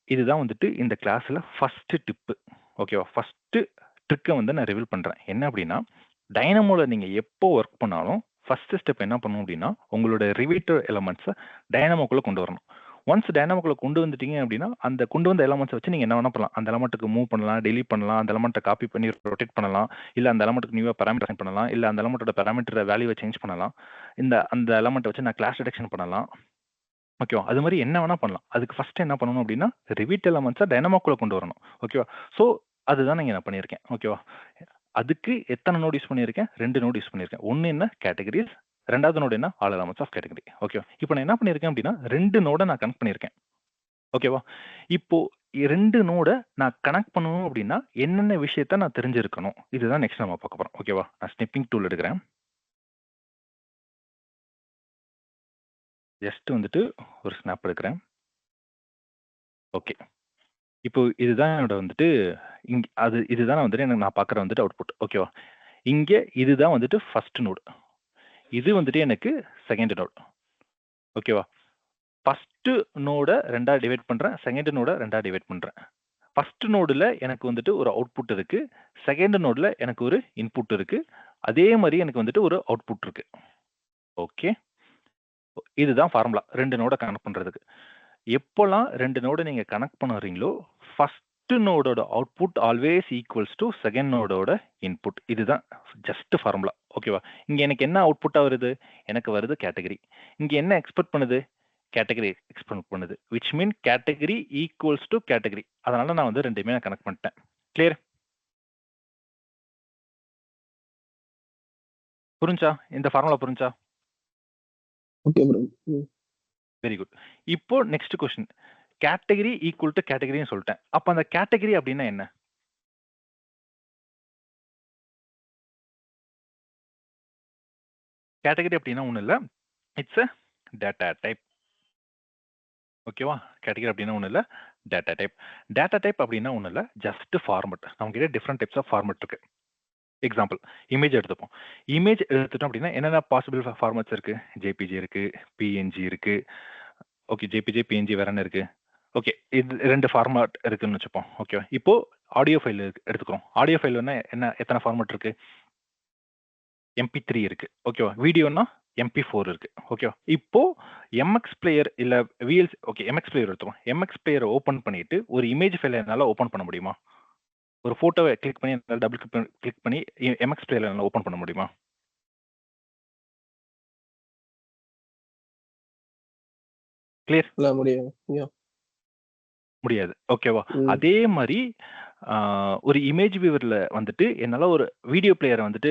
இதுதான் வந்துட்டு இந்த கிளாஸ்ல ஃபர்ஸ்ட் டிப்பு. ஓகேவா? ஃபர்ஸ்ட் ட்ரிக்கை வந்து நான் ரிவீல் பண்றேன். என்ன அப்படின்னா டைனமோல நீங்க எப்போ ஒர்க் பண்ணாலும் ஃபர்ஸ்ட் ஸ்டெப் என்ன பண்ணணும் அப்படின்னா உங்களோட ரிவீட்டர் எலமெண்ட்ஸை டைனமோக்குள்ள கொண்டு வரணும். ஒன்ஸ் டைனமோக்குள்ள கொண்டு வந்துட்டீங்க அப்படின்னா அந்த கொண்டு வந்த எலமெண்ட்ஸை வச்சு நீங்க என்ன வேணா பண்ணலாம். அந்த எலமெண்ட்டுக்கு மூவ் பண்ணலாம், டெலீட் பண்ணலாம், அந்த எலமெண்ட்டை காப்பி பண்ணி ரொட்டேட் பண்ணலாம், இல்ல அந்த எலமெண்ட்டுக்கு நியூவா பேராமீட்டர் அசைன் பண்ணலாம், இல்ல அந்த எலமெண்ட்டோட பேராமீட்டர் வேல்யூவை சேஞ்ச் பண்ணலாம், அந்த எலமெண்ட்டை வச்சு நான் கிளாஸ் டிடெக்ஷன் பண்ணலாம். ஓகேவா? அது மாதிரி என்ன வேணா பண்ணலாம். அதுக்கு ஃபர்ஸ்ட் என்ன பண்ணணும் அப்படின்னா ரிவீட் எலமெண்ட்ஸை டைனமோக்குள்ள கொண்டு வரணும். ஓகேவா? ஸோ அதுதான் நான் பண்ணியிருக்கேன். ஓகேவா? அதுக்கு எத்தனை நோட் யூஸ் பண்ணியிருக்கேன், 2 நோட் யூஸ் பண்ணியிருக்கேன். ஒன்னு என்ன கேட்டகரிஸ், ரெண்டாவது நோடு என்ன ஆல் எலமெண்ட்ஸ் ஆஃப் கேட்டகரி. ஓகேவா? இப்போ நான் என்ன பண்ணியிருக்கேன் அப்படின்னா 2 நோட நான் கனெக்ட் பண்ணியிருக்கேன். ஓகேவா? இப்போ 2 நோட நான் கனெக்ட் பண்ணணும் அப்படின்னா என்னென்ன விஷயத்த நான் தெரிஞ்சிருக்கணும், இதுதான் நெக்ஸ்ட் நம்ம பார்க்க போறோம். ஓகேவா? நான் ஸ்னிப்பிங் டூல் எடுக்கிறேன். ஜஸ்ட் வந்துட்டு ஒரு ஸ்னாப் எடுக்கிறேன். ஓகே, இப்போ இதுதான் என்னோட வந்துட்டு இதுதான் வந்துட்டு எனக்கு நான் பார்க்குற வந்துட்டு அவுட்புட். ஓகேவா? இங்க இதுதான் வந்துட்டு ஃபர்ஸ்ட் நோடு, இது வந்துட்டு எனக்கு செகண்ட் நோடு. ஓகேவா? ஃபர்ஸ்ட் நோட 2ஆ டிவைட் பண்றேன், செகண்ட் நோட 2ஆ டிவைட் பண்றேன். ஃபர்ஸ்ட் நோடுல எனக்கு வந்துட்டு ஒரு அவுட்புட் இருக்கு, செகண்ட் நோடுல எனக்கு ஒரு இன்புட் இருக்கு, அதே மாதிரி எனக்கு வந்துட்டு ஒரு அவுட்புட் இருக்கு. ஓகே, இதுதான் ஃபார்முலா 2 நோட கனெக்ட் பண்றதுக்கு. எப்போல்லாம் 2 நோட நீங்க கனெக்ட் பண்ணுறீங்களோ ஃபர்ஸ்ட் நோடோட output always equals to second நோடோட இன்புட். இதுதான் ஜஸ்ட் ஃபார்முலா. ஓகேவா? இங்க எனக்கு என்ன அவுட்புட்டா வருது, எனக்கு வருது கேட்டகரி. இங்க என்ன எக்ஸ்பெக்ட் பண்ணுது, கேட்டகரி எக்ஸ்பெக்ட் பண்ணுது, which mean category equals to category. அதனால நான் வந்து ரெண்டுமே நான் கனெக்ட் பண்ணிட்டேன். கிளியர்? புரிஞ்சா? இந்த ஃபார்முலா புரிஞ்சா? Okay bro. Very good. இப்போ next question, category equal to கேட்டகரின்னு சொல்லிட்டேன். அப்ப அந்த கேட்டகரி அப்படின்னா என்ன? கேட்டகரி அப்படின்னா ஒன்றும் இல்லை, இட்ஸ் அ டேட்டா டைப். ஓகேவா? கேட்டகரி அப்படின்னா ஒன்றும் இல்லை, டேட்டா டைப். டேட்டா டைப் அப்படின்னா ஒன்றும் இல்லை, ஜஸ்ட் ஃபார்மட். நம்மகிட்ட டிஃப்ரெண்ட் டைப்ஸ் ஆஃப் ஃபார்மட் இருக்கு. எக்ஸாம்பிள் இமேஜ் எடுத்துப்போம். இமேஜ் எடுத்துட்டோம் அப்படின்னா என்னென்ன பாசிபிள் ஃபார்மட்ஸ் இருக்கு, ஜேபிஜி இருக்கு, பிஎன்ஜி இருக்கு. ஓகே, ஜேபிஜி பிஎன்ஜி வேற என்ன இருக்கு? ஓகே, இது 2 ஃபார்மட் இருக்குன்னு வச்சுப்போம். ஓகேவா? இப்போ ஆடியோ ஃபைல் எடுத்துக்கிறோம். ஆடியோ ஃபைல் என்ன எத்தனை ஃபார்மட் இருக்கு? MP3 இருக்கு. ஓகேவா? வீடியோனா MP4 இருக்கு. ஓகேவா? இப்போ எம்எக்ஸ் பிளேயர் இல்ல விஎல்சி, ஓகே எம்எக்ஸ் பிளேயர் எடுத்துப்போம். எம்எக்ஸ் பிளேயரை ஓபன் பண்ணிட்டு ஒரு இமேஜ் ஃபைலை என்னால ஓபன் பண்ண முடியுமா? ஒரு போட்டோவை கிளிக் பண்ணி என்னால டபுள் கிளிக் பண்ணி எம்எக்ஸ் பிளேயர்ல என்னால ஓபன் பண்ண முடியுமா? கிளியர்? இல்ல முடியாது. முடியாது. ஓகேவா? ம். அதே மாதிரி ஒரு இமேஜ் வியூவர்ல வந்துட்டு என்னால ஒரு வீடியோ பிளேயரை வந்துட்டு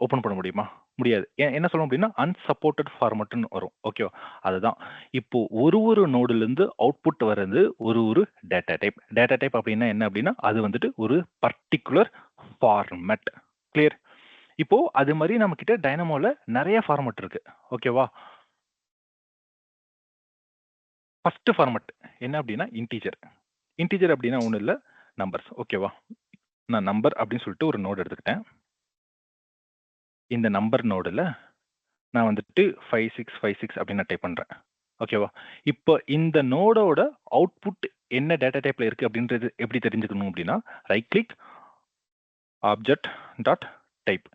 ஓபன் பண்ண முடியுமா? முடியாது. என்ன சொல்லணும் அப்படின்னா அன்சப்போர்ட்டட் ஃபார்மட்னு வரும். ஓகேவா? அதுதான் இப்போ ஒரு நோடுல இருந்து அவுட்புட் வர்றது ஒரு டேட்டா டைப். டேட்டா டைப் அப்படின்னா என்ன அப்படின்னா அது வந்துட்டு ஒரு பர்டிகுலர் ஃபார்மட். கிளியர்? இப்போ அது மாதிரி நம்ம கிட்ட டைனமோல நிறைய ஃபார்மட் இருக்கு. ஓகேவா? ஃபர்ஸ்ட் ஃபார்மட் என்ன அப்படின்னா இன்டீஜர். இன்டீஜர் அப்படின்னா ஒன்றும் இல்லை, நம்பர்ஸ். ஓகேவா? நான் நம்பர் அப்படின்னு சொல்லிட்டு ஒரு நோட் எடுத்துக்கிட்டேன். இந்த நம்பர் நோடுல நான் வந்துட்டு 5656 அப்படின்னு நான் டைப் பண்றேன். ஓகேவா? இப்போ இந்த நோடோட அவுட்புட் என்ன டேட்டா டைப்ல இருக்கு அப்படின்றது எப்படி தெரிஞ்சுக்கணும் அப்படின்னா, right click object dot type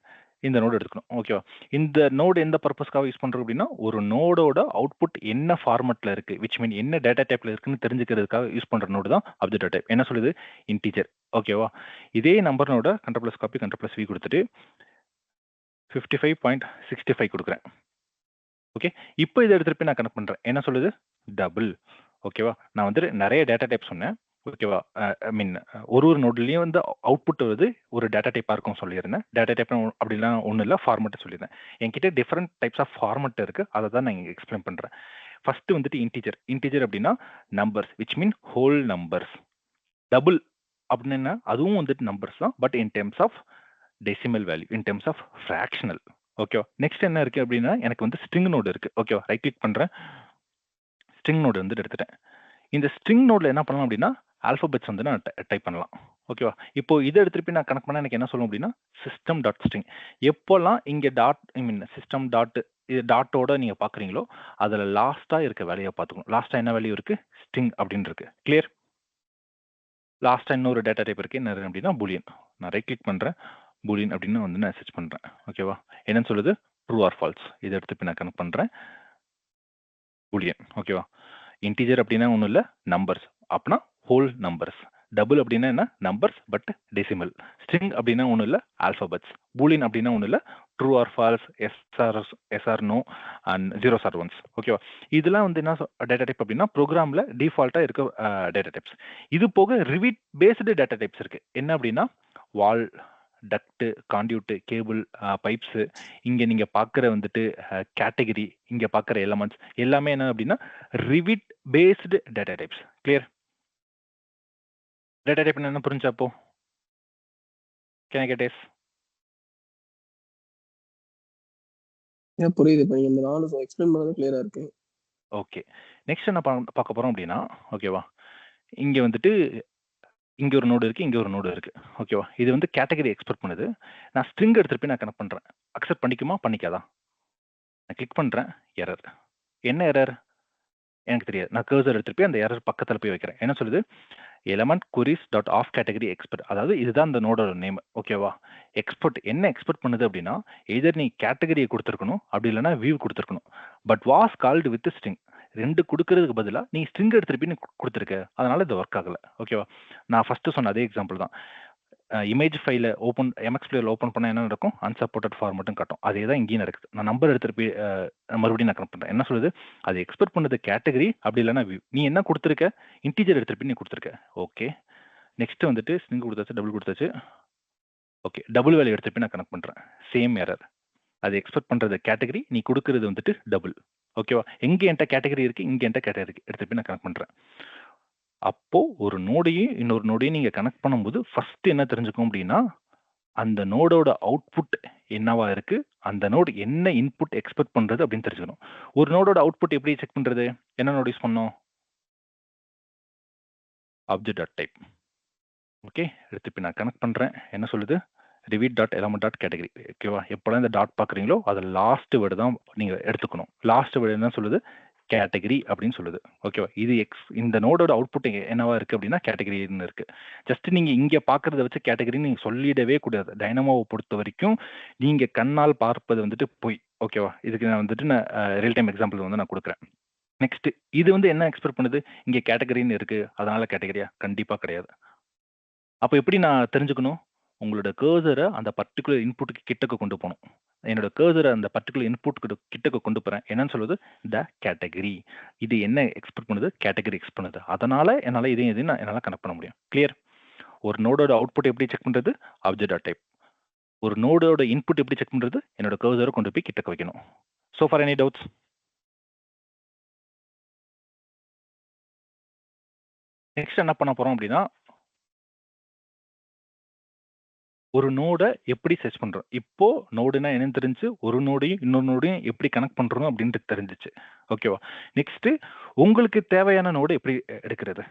இந்த நோடு எடுத்துக்கணும். ஓகேவா? இந்த நோடு எந்த பர்பஸ்க்காக யூஸ் பண்றோம் அப்படின்னா, ஒரு நோடோட அவுட்புட் என்ன ஃபார்மட்ல இருக்கு, விச் மீன் என்ன டேட்டா டைப்ல இருக்குன்னு தெரிஞ்சுக்கிறதுக்காக யூஸ் பண்ற நோடு தான் ஆப்ஜெக்ட் டாட் டைப். என்ன சொல்லுது? இன்டிஜர். ஓகேவா? இதே நம்பர் நோட கண்ட்ரோல் காப்பி கண்ட்ரோல் வி கொடுத்துட்டு 55.65 கொடுக்குறேன். ஓகே, இப்போ இதை எடுத்துட்டு போய் நான் கனெக்ட் பண்றேன். என்ன சொல்லுது? டபுள். ஓகேவா? நான் வந்துட்டு நிறைய டேட்டா டைப் சொன்னேன். ஓகேவா? ஐ மீன் ஒரு நோட்லயும் வந்து அவுட்புட் வருது ஒரு டேட்டா டைப்பா இருக்கும் சொல்லியிருந்தேன். டேட்டா டைப் அப்படிலாம் ஒன்றும் இல்லை, ஃபார்மெட் சொல்லியிருந்தேன். என்கிட்ட டிஃப்ரெண்ட் டைப்ஸ் ஆஃப் ஃபார்மெட் இருக்கு, அதை தான் நான் இங்கே எக்ஸ்பிளைன் பண்றேன். ஃபர்ஸ்ட் வந்துட்டு இன்டிஜர். இன்டிஜர் அப்படின்னா numbers, which mean whole numbers. Double அப்படின்னா அதுவும் வந்துட்டு நம்பர்ஸ் தான், but in terms of decimal value, in terms of fractional. ஓகேவா? நெக்ஸ்ட் என்ன இருக்கு அப்படின்னா, எனக்கு வந்து ஸ்ட்ரிங் நோடு இருக்கு. ஓகேவா? ரைட் கிளிக் பண்றேன், ஸ்ட்ரிங் நோடு வந்து எடுத்துட்டேன். இந்த ஸ்ட்ரிங் நோட்ல என்ன பண்ணலாம் அப்படின்னா, ஆல்பபெட்ஸ் வந்து நான் டைப் பண்ணலாம். ஓகேவா? இப்போ இதை எடுத்துட்டு போய் நான் கனெக்ட் பண்ணா எனக்கு என்ன சொல்லும் அப்படின்னா, சிஸ்டம் டாட் ஸ்ட்ரிங். எப்போல்லாம் இங்க dot I mean system dot இது டாட்டோட நீங்க பாக்குறீங்களோ, அதுல லாஸ்டா இருக்க வேலையை பார்த்துக்கணும். லாஸ்டா என்ன வேல்யூ இருக்கு? ஸ்ட்ரிங் அப்படின்னு இருக்கு. கிளியர்? லாஸ்டா இன்னொரு டேட்டா டைப் இருக்கு, என்ன அப்படின்னா பூலியன். நான் ரைட் கிளிக் பண்றேன், பூலியன் அப்படின்னு வந்து நான் சர்ச் பண்றேன். ஓகேவா? என்னன்னு சொல்லுது? True or falls. இதை எடுத்து போய் நான் கனெக்ட் பண்றேன், பூலியன். ஓகேவா? இன்டிஜர் அப்படின்னா ஒன்றும் இல்லை, நம்பர்ஸ் அப்படின்னா ஹோல் நம்பர்ஸ். டபுள் அப்படின்னா என்ன? Numbers but decimal. ஸ்ட்ரிங் அப்படின்னா ஒன்றும் இல்லை, ஆல்பபெட்ஸ். பூலியன் அப்படின்னா ஒன்றும் இல்லை, true or false, yes or no and zeros or ones. ஓகேவா? இதெல்லாம் வந்து என்ன டேட்டா டைப் அப்படின்னா ப்ரோக்ராமில் டிஃபால்ட்டாக இருக்க டேட்டா டைப்ஸ். இது போக ரிவீட் பேஸ்டு டேட்டா டைப்ஸ் இருக்கு. என்ன அப்படின்னா வால், டக்ட், கான்டியூட், கேபிள், பைப்ஸ். இங்க நீங்க பாக்குற வந்துட்டு கேட்டகரி, இங்க பாக்குற எலமெண்ட்ஸ் எல்லாமே என்ன அப்படின்னா Revit based data types. Clear? Data type என்ன புரிஞ்சா அப்போ? Can I get yes? புரியுது. இப்போ இந்த நாலு எக்ஸ்பிளைன் பண்ணது கிளியரா இருக்கு. ஓகே, நெக்ஸ்ட் என்ன பார்க்க போறோம் அப்படின்னா, ஓகேவா, இங்க வந்துட்டு இங்க ஒரு நோடு இருக்கு, இங்க ஒரு நோடு இருக்கு. ஓகேவா? இது வந்து கேட்டகரி எக்ஸ்பெக்ட் பண்ணுது. நான் ஸ்ட்ரிங் எடுத்துட்டு போய் நான் கனெக்ட் பண்றேன். அக்செப்ட் பண்ணிக்குமா பண்ணிக்காதா? நான் கிளிக் பண்றேன், எரர். என்ன எரர்? எனக்கு தெரியாது. நான் கர்சர் எடுத்துட்டு போய் அந்த எரர் பக்கத்துல போய் வைக்கிறேன். என்ன சொல்லுது? Element queries dot of category expect. அதாவது இதுதான் அந்த நோடோட நேம். ஓகேவா? எக்ஸ்பெக்ட் என்ன எக்ஸ்பெக்ட் பண்ணுது அப்படின்னா, எதர் நீ கேட்டகரியை கொடுத்துருக்கணும், அப்படி இல்லைன்னா வியூ கொடுத்துருக்கணும். But was called with string. ரெண்டு கொடுக்கறதுக்கு பதிலா நீ ஸ்ட்ரிங் எடுத்துட்டு போய் நீ கொடுத்துருக்க, அதனால இது ஒர்க் ஆகல. ஓகேவா? நான் ஃபர்ஸ்ட் சொன்ன அதே எக்ஸாம்பிள் தான். இமேஜ் ஃபைலை ஓப்பன் எம்எக்ஸ் பிளேயர் ஓப்பன் பண்ணால் என்ன நடக்கும்? அன்சப்போர்ட்டட் ஃபார்மட்டும் காட்டும். அதே தான் இங்கேயும் நடக்குது. நான் நம்பர் எடுத்துட்டு போய் மறுபடியும் நான் கனெக்ட் பண்ணுறேன். என்ன சொல்லுது? அது எக்ஸ்பெக்ட் பண்ணது கேட்டகரி, அப்படி இல்லைன்னா வியூ. நீ என்ன கொடுத்துருக்க? இன்டீஜர் எடுத்துட்டு போய் நீ கொடுத்துருக்க. ஓகே, நெக்ஸ்ட் வந்துட்டு ஸ்ட்ரிங் கொடுத்தாச்சு, டபுள் கொடுத்தாச்சு. ஓகே, டபுள் வேல்யூ எடுத்துட்டு போய் நான் கனெக்ட் பண்ணுறேன். Same error. அது எக்ஸ்பெக்ட் பண்ணுறது கேட்டகரி, நீ கொடுக்கறது வந்துட்டு டபுள். ஓகேவா? எங்கே என்கிட்ட கேட்டகரி இருக்கு, இங்கே என்கிட்ட கேட்டகரி எடுத்துட்டு போய் நான் கனெக்ட் பண்ணுறேன். அப்போ ஒரு நோடையும் இன்னொரு நோடையும் நீங்க கனெக்ட் பண்ணும்போது ஃபர்ஸ்ட் என்ன தெரிஞ்சுக்கும் அப்படின்னா, அந்த நோடோட அவுட்புட் என்னவா இருக்கு, அந்த நோடு என்ன இன்புட் எக்ஸ்பெக்ட் பண்றது அப்படின்னு தெரிஞ்சுக்கணும். ஒரு நோடோட அவுட்புட் எப்படி செக் பண்றது? என்ன நோட் யூஸ் பண்ணோம்? Object dot type. ஓகே, எடுத்து இப்போ நான் கனெக்ட் பண்றேன். என்ன சொல்லுது? Rivet dot element dot category. ஓகேவா? எப்போலாம் இந்த டாட் பார்க்குறீங்களோ அது லாஸ்ட் வேர்டு தான் நீங்க எடுத்துக்கணும். லாஸ்ட் வேர்டு என்ன சொல்லுது? கேட்டகரி அப்படின்னு சொல்லுது. ஓகேவா? இது இந்த நோடோட அவுட்புட் என்னவா இருக்கு அப்படின்னா கேட்டகரின்னு இருக்கு. ஜஸ்ட் நீங்க இங்க பாக்குறத வச்சு கேட்டகரி நீங்க சொல்லிடவே கூடாது. டைனமோவை பொறுத்த வரைக்கும் நீங்க கண்ணால் பார்ப்பது வந்துட்டு பொய். ஓகேவா? இதுக்கு நான் வந்துட்டு நான் ரியல் டைம் எக்ஸாம்பிள் வந்து நான் கொடுக்குறேன். நெக்ஸ்ட் இது வந்து என்ன எக்ஸ்பெக்ட் பண்ணுது? இங்க கேட்டகரின்னு இருக்கு, அதனால கேட்டகரியா? கண்டிப்பா கிடையாது. அப்போ எப்படி நான் தெரிஞ்சுக்கணும்? உங்களோட கர்சரை அந்த பர்டிகுலர் இன்புட்டுக்கு கிட்டக்க கொண்டு போகணும். என்னோட கர்சரை அந்த பர்டிகுலர் இன்புட் கிட்டக்க கொண்டு போறேன். என்னன்னு சொல்லுது? The category. இது என்ன எக்ஸ்பெக்ட் பண்ணுது? கேட்டகரி எக்ஸ்பெக்ட் பண்ணுது. அதனால என்னால இதையும் என்னால கனெக்ட் பண்ண முடியும். கிளியர்? ஒரு நோடோட அவுட்புட் எப்படி செக் பண்றது? Object dot type. ஒரு நோடோட இன்புட் எப்படி செக் பண்றது? என்னோட கர்சரை கொண்டு போய் கிட்டக்க வைக்கணும். So for any doubts? Next என்ன பண்ண போறோம் அப்படின்னா, ஒரு நோட எப்படி சர்ச் பண்றோம்? இப்போ நோடுனா என்னன்னு தெரிஞ்சு, ஒரு நோடையும் இன்னொரு நோடையும் எப்படி கனெக்ட் பண்றோம் அப்படின்ட்டு தெரிஞ்சிச்சு. ஓகேவா? நெக்ஸ்ட் உங்களுக்கு தேவையான நோடு எப்படி எடுக்கிறது?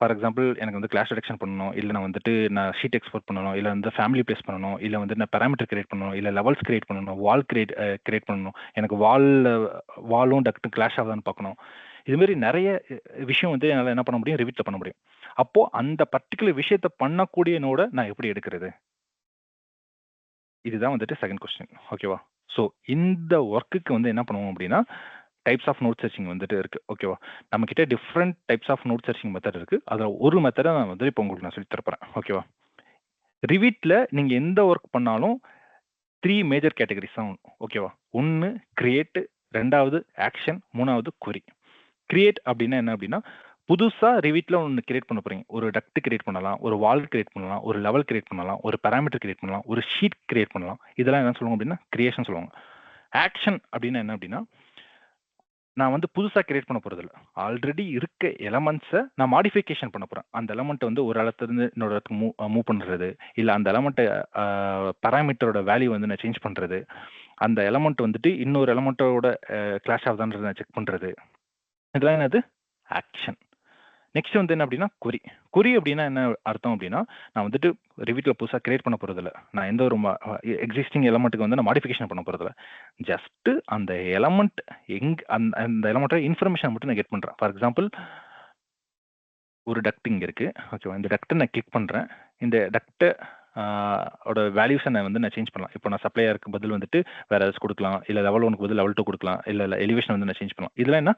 ஃபார் எக்ஸாம்பிள் எனக்கு வந்து கிளாஸ் ரிடக்ஷன் பண்ணணும், இல்லை நான் வந்துட்டு நான் ஷீட் எக்ஸ்போர்ட் பண்ணணும், இல்லை வந்து ஃபேமிலி பிளேஸ் பண்ணணும், இல்லை வந்து நான் பேராமீட்டர் கிரியேட் பண்ணணும், இல்லை லெவல்ஸ் கிரியேட் பண்ணணும், வால் கிரியேட் பண்ணணும், எனக்கு வாலும் டக்ட்டும் கிளாஷ் ஆகுதான்னு பார்க்கணும். இதுமாரி நிறைய விஷயம் வந்து என்னால் என்ன பண்ண முடியும், ரிவிட்டில் பண்ண முடியும். அப்போது அந்த பர்டிகுலர் விஷயத்தை பண்ணக்கூடிய நோட நான் எப்படி எடுக்கிறது, இதுதான் வந்துட்டு செகண்ட் கொஸ்டின். ஓகேவா? ஸோ இந்த ஒர்க்குக்கு வந்து என்ன பண்ணுவோம் அப்படின்னா, டைப்ஸ் ஆஃப் நோட் சர்ச்சிங் வந்துட்டு இருக்கு. ஓகேவா? நம்ம கிட்ட different types of node searching method இருக்கு. அதில் ஒரு மெத்தடை நான் வந்து இப்போ உங்களுக்கு நான் சொல்லி தரப்போறேன். ஓகேவா? ரிவிட்ல நீங்க எந்த ஒர்க் பண்ணாலும் 3 மேஜர் கேட்டகரிஸ் தான். ஓகேவா? 1 கிரியேட், 2வது ஆக்ஷன், 3வது query. கிரியேட் அப்படின்னா என்ன அப்படின்னா, புதுசா ரிவிட்ல ஒன்று கிரியேட் பண்ண போறீங்க. ஒரு டக்ட் கிரியேட் பண்ணலாம், ஒரு வால் கிரியேட் பண்ணலாம், ஒரு லெவல் கிரியேட் பண்ணலாம், ஒரு பேராமீட்டர் கிரியேட் பண்ணலாம், ஒரு ஷீட் கிரியேட் பண்ணலாம். இதெல்லாம் என்ன சொல்லுவாங்க அப்படின்னா கிரியேஷன் சொல்லுவாங்க. ஆக்ஷன் அப்படின்னா என்ன அப்படின்னா, நான் வந்து புதுசா கிரியேட் பண்ண போறதில்ல. ஆல்ரெடி இருக்க எலமெண்ட்ஸை நான் மாடிஃபிகேஷன் பண்ண போறேன். அந்த எலமெண்ட் வந்து ஒரு இடத்துலேருந்து இன்னொரு இடத்துக்கு மூவ் பண்றது, இல்லை அந்த எலமெண்ட்டை பேராமீட்டரோட வேல்யூ வந்து நான் சேஞ்ச் பண்றது, அந்த எலமெண்ட் வந்துட்டு இன்னொரு எலமெண்ட்டோட கிளாஷ் ஆகுதான்றதை நான் செக் பண்றது. இதெல்லாம் என்னது? ஆக்ஷன். நெக்ஸ்ட் வந்து என்ன அப்படின்னா query. query அப்படின்னா என்ன அர்த்தம் அப்படின்னா, நான் வந்துட்டு ரிவிட்ல புதுசாக கிரியேட் பண்ண போறதில்ல. நான் எந்த ஒரு எக்ஸிஸ்டிங் எலமெண்ட்டுக்கு வந்து நான் மாடிஃபிகேஷன் பண்ண போறதில்ல. ஜஸ்ட் அந்த எலமெண்ட் அந்த எலமெண்ட்டோட இன்ஃபர்மேஷன் மட்டும் நான் கெட் பண்றேன். ஃபார் எக்ஸாம்பிள், ஒரு டக்ட் இங்கே இருக்கு. ஓகேவா? இந்த டக்ட்டை நான் கிளிக் பண்றேன். இந்த டக்ட்டை ஓட வேல்யூஸை நான் வந்து நான் சேஞ்ச் பண்ணலாம். இப்போ நான் சப்ளையருக்கு பதில் வந்துட்டு வேற ஏதாச்சும் கொடுக்கலாம், இல்லை லெவல் 1க்கு பதில் லெவல் 2 கொடுக்கலாம், இல்லை எலிவேஷன் வந்து நான் சேஞ்ச் பண்ணலாம். இதெல்லாம் என்ன?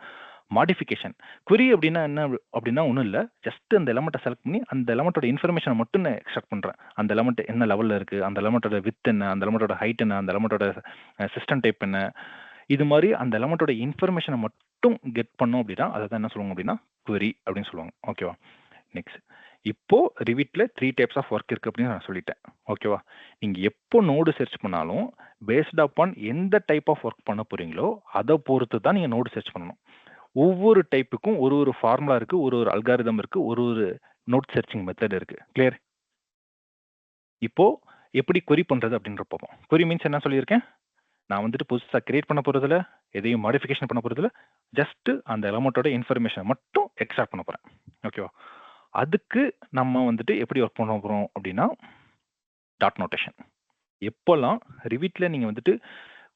மாடிஃபிகேஷன். query அப்படின்னா என்ன அப்படின்னா ஒன்றும் இல்லை, ஜஸ்ட் அந்த எலமெண்ட்டை செலக்ட் பண்ணி அந்த எலமெண்ட்டோட இன்ஃபர்மேஷனை மட்டும் நான் எக்ஸ்ட்ராக்ட் பண்ணுறேன். அந்த எலமெண்ட் என்ன லெவலில் இருக்குது, அந்த எலமெண்ட்டோட வித் என்ன, அந்த எலமெண்ட்டோட ஹைட் என்ன, அந்த எலமெண்ட்டோட சிஸ்டம் டைப் என்ன, இது மாதிரி அந்த எலமெண்ட்டோட இன்ஃபர்மேஷனை மட்டும் கெட் பண்ணோம் அப்படின்னா அதை தான் என்ன சொல்லுவாங்க அப்படின்னா query அப்படின்னு சொல்லுவாங்க. ஓகேவா? நெக்ஸ்ட், இப்போ ரிவிட்ல 3 டைப்ஸ் ஆஃப் ஒர்க் இருக்கு அப்படின்னு நான் சொல்லிட்டேன். ஓகேவா? நீங்க எப்போ நோடு சர்ச் பண்ணாலும் பேஸ்ட் அப்பான் எந்த டைப் ஆஃப் ஒர்க் பண்ண போறீங்களோ அதை பொறுத்து தான் நீங்க நோடு சர்ச் பண்ணணும். ஒவ்வொரு டைப்புக்கும் ஒரு ஃபார்முலா இருக்கு, ஒரு அல்காரிதம் இருக்கு, ஒரு நோட் சர்ச்சிங் மெத்தட் இருக்கு. கிளியர்? இப்போ எப்படி query பண்றது அப்படின்ற பார்ப்போம். query மீன்ஸ் என்ன சொல்லியிருக்கேன், நான் வந்துட்டு புதுசாக கிரியேட் பண்ண போறதில்ல, எதையும் மாடிஃபிகேஷன் பண்ண போறதில்ல, ஜஸ்ட் அந்த எலமெண்ட்டோட இன்ஃபர்மேஷன் மட்டும் எக்ஸ்ட்ராக்ட் பண்ண போறேன். ஓகேவா? அதுக்கு நம்ம வந்துட்டு எப்படி ஒர்க் பண்ண போறோம் அப்படின்னா, டாட் நோட்டேஷன். எப்போல்லாம் ரிவிட்ல நீங்க வந்துட்டு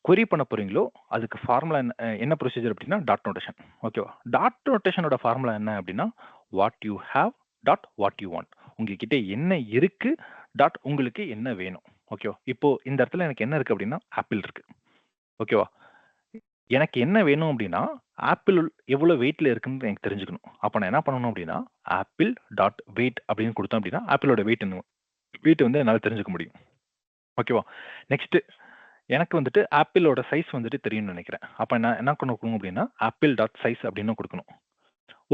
query பண்ண போறீங்களோ அதுக்கு ஃபார்முலா என்ன ப்ரொசீஜர் அப்படின்னா டாட் நோட்டேஷன். ஓகேவா? டாட் நோட்டேஷனோட ஃபார்முலா என்ன அப்படின்னா, what you have dot what you want. உங்ககிட்ட என்ன இருக்கு டாட் உங்களுக்கு என்ன வேணும். ஓகேவா? இப்போ இந்த இடத்துல எனக்கு என்ன இருக்கு அப்படின்னா ஆப்பிள் இருக்கு. ஓகேவா? எனக்கு என்ன வேணும் அப்படின்னா, ஆப்பிள் எவ்வளோ வெயிட்ல இருக்குன்னு எனக்கு தெரிஞ்சுக்கணும். அப்போ நான் என்ன பண்ணணும் அப்படின்னா, ஆப்பிள் டாட் வெயிட் அப்படின்னு கொடுத்தோம் அப்படின்னா ஆப்பிளோட வெயிட் வந்து என்னால் தெரிஞ்சுக்க முடியும். ஓகேவா? நெக்ஸ்ட், எனக்கு வந்துட்டு ஆப்பிளோட சைஸ் வந்துட்டு தெரியும்னு நினைக்கிறேன். அப்போ நான் என்ன கொடுக்கணும் அப்படின்னா ஆப்பிள் டாட் சைஸ் அப்படின்னு கொடுக்கணும்.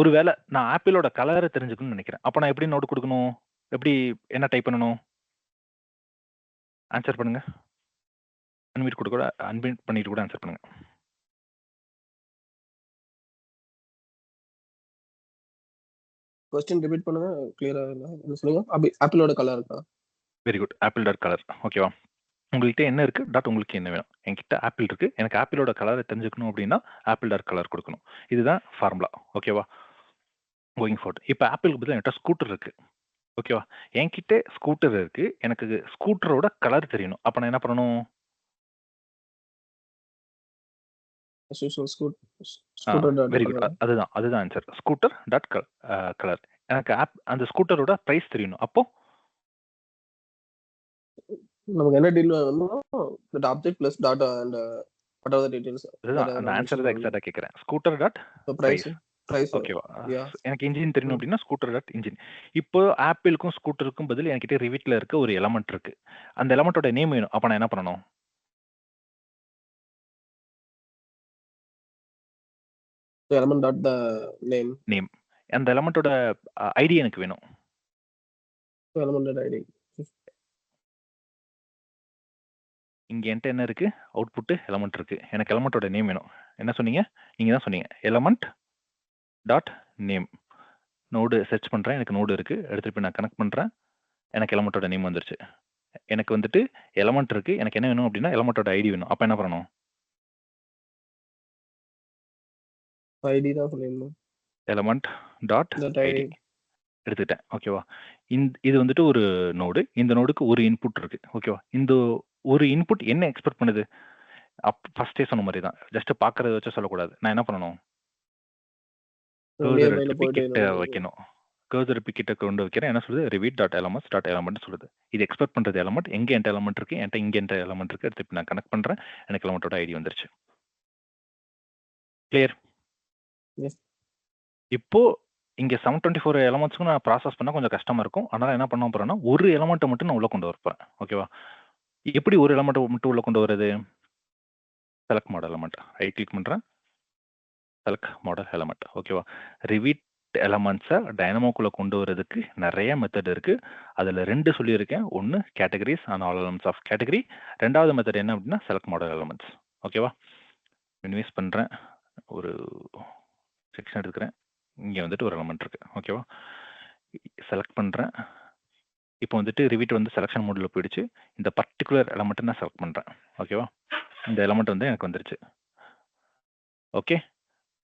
ஒருவேளை நான் ஆப்பிளோட கலரை தெரிஞ்சுக்கணும்னு நினைக்கிறேன். அப்போ நான் எப்படி நோட் கொடுக்கணும், எப்படி என்ன டைப் பண்ணணும்? ஆன்சர் பண்ணுங்க. அன்மியூட் பண்ணிட்டு கூட ஆன்சர் பண்ணுங்க. கொஸ்டின் ரிப்பீட் பண்ணுங்க, கிளியரா இல்ல. என்ன சொல்லுங்க? ஆப்பிளோட கலர் இருக்கா? Very good. Apple dot colour. ஓகேவா? உங்கள்கிட்ட என்ன இருக்கு டாட் உங்களுக்கு என்ன வேணும். என்கிட்ட ஆப்பிள் இருக்கு, எனக்கு ஆப்பிளோட கலரை தெரிஞ்சுக்கணும் அப்படின்னா ஆப்பிள் டாட் கலர் கொடுக்கணும். இதுதான் ஃபார்முலா. ஓகேவா? Going forward. இப்போ ஆப்பிளுக்கு பதிலாக என்கிட்ட ஸ்கூட்டர் இருக்கு. ஓகேவா? என்கிட்ட ஸ்கூட்டர் இருக்கு, எனக்கு ஸ்கூட்டரோட கலர் தெரியணும். அப்போ நான் என்ன பண்ணணும்? Very good. அதுதான் ஆன்சர். Scooter dot colour. எனக்கு அந்த ஸ்கூட்டரோட பிரைஸ் தெரியணும். அப்போ நமக்கு என்ன டீல் வேணும்னா that object plus data and whatever the details. அதுதான் அந்த ஆன்சர் தான் எக்ஸாக்ட்டா கேக்குறேன். Scooter dot price. ஓகேவா? எனக்கு இன்ஜின் தெரியணும் அப்படின்னா ஸ்கூட்டர் டாட் இன்ஜின். இப்போ ஆப்பிளுக்கும் ஸ்கூட்டருக்கும் பதில் என்கிட்ட ரிவிட்ல இருக்க ஒரு எலமெண்ட் இருக்கு. அந்த எலமெண்டோட நேம் வேணும். அப்ப நான் என்ன பண்ணணும்? element dot the name. அந்த எலமெண்டோட ஐடி எனக்கு வேணும். element dot id. இங்க என்கிட்ட என்ன இருக்கு? அவுட்புட் எலமெண்ட் இருக்கு. எனக்கு எலமெண்டோட நேம் வேணும். என்ன சொன்னீங்க? நீங்க தான் சொன்னீங்க. Element dot name. Node search பண்றேன், எனக்கு நோடு இருக்கு. எடுத்துட்டு போய் நான் கனெக்ட் பண்றேன், எனக்கு எலமெண்டோட நேம் வந்துருச்சு. எனக்கு வந்துட்டு எலமெண்ட் இருக்கு, எனக்கு என்ன வேணும் அப்படின்னா எலமெண்டோட ஐடி வேணும். அப்ப என்ன பண்ணணும்? ஐடி தான் சொல்லணும். Element dot ID. எடுத்துக்கிட்டேன். ஓகேவா? இது வந்துட்டு ஒரு நோடு. இந்த நோடுக்கு ஒரு இன்புட் இருக்கு. ஓகேவா? இந்த ஒரு இன்புட் என்ன எக்ஸ்பெக்ட் பண்ணுது? ஃபர்ஸ்ட்டே சொன்ன மாரி தான். ஜஸ்ட் பார்க்கறத வச்சு சொல்லக்கூடாது. நான் என்ன பண்ணணும்? கர்சர் நியர்பைல எடுத்துட்டு போய் போயிட்டு கிட்ட வைக்கணும். கர்சர் போய் கிட்ட கொண்டு வைக்கிறேன். என்ன சொல்லுது? repeat.elements.element சொல்லுது. இது எக்ஸ்பெக்ட் பண்றது எலமெண்ட். எங்க என்ட்ட எலமெண்ட் இருக்கு? என்ட்ட இங்க என்ட்ட எலமெண்ட் இருக்கு. எடுத்து இப்ப நான் கனெக்ட் பண்றேன். எனக்கு எலமெண்டோட ஐடி வந்துருச்சு. கிளியர்? Yes. இப்போ இங்க 724 எலமெண்ட்ஸ்க்கும் நான் ப்ராசஸ் பண்ணா கொஞ்சம் கஷ்டமா இருக்கும். அதனால என்ன பண்ண போறேன்னா, ஒரு எலமெண்ட்ட மட்டும் நான் உள்ள கொண்டு வரப்போறேன். ஓகேவா? எப்படி ஒரு எலமெண்ட்ட மட்டும் உள்ள கொண்டு வரது? Select model element. Right click பண்றேன். Select model element. ஓகேவா? ரிவீட் எலமெண்ட்ஸை டைனமோக்குள்ள கொண்டு வரதுக்கு நிறைய மெத்தட் இருக்கு. அதுல 2 சொல்லியிருக்கேன். ஒன்னு categories and all elements of category. ரெண்டாவது மெத்தட் என்ன அப்படின்னா செலக்ட் மாடல் எலமெண்ட்ஸ். ஓகேவா? இன்வைஸ் பண்றேன். ஒரு செக்ஷன் எடுக்கிறேன். இங்க வந்துட்டு ஒரு எலமெண்ட் இருக்கு. ஓகேவா? செலக்ட் பண்றேன். இப்போ வந்துட்டு ரிவீட் வந்து செலக்ஷன் மோட்ல போயிடுச்சு. இந்த பர்டிகுலர் எலமெண்ட் நான் செலக்ட் பண்றேன். ஓகேவா? இந்த எலமெண்ட் வந்து எனக்கு வந்துருச்சு. ஓகே.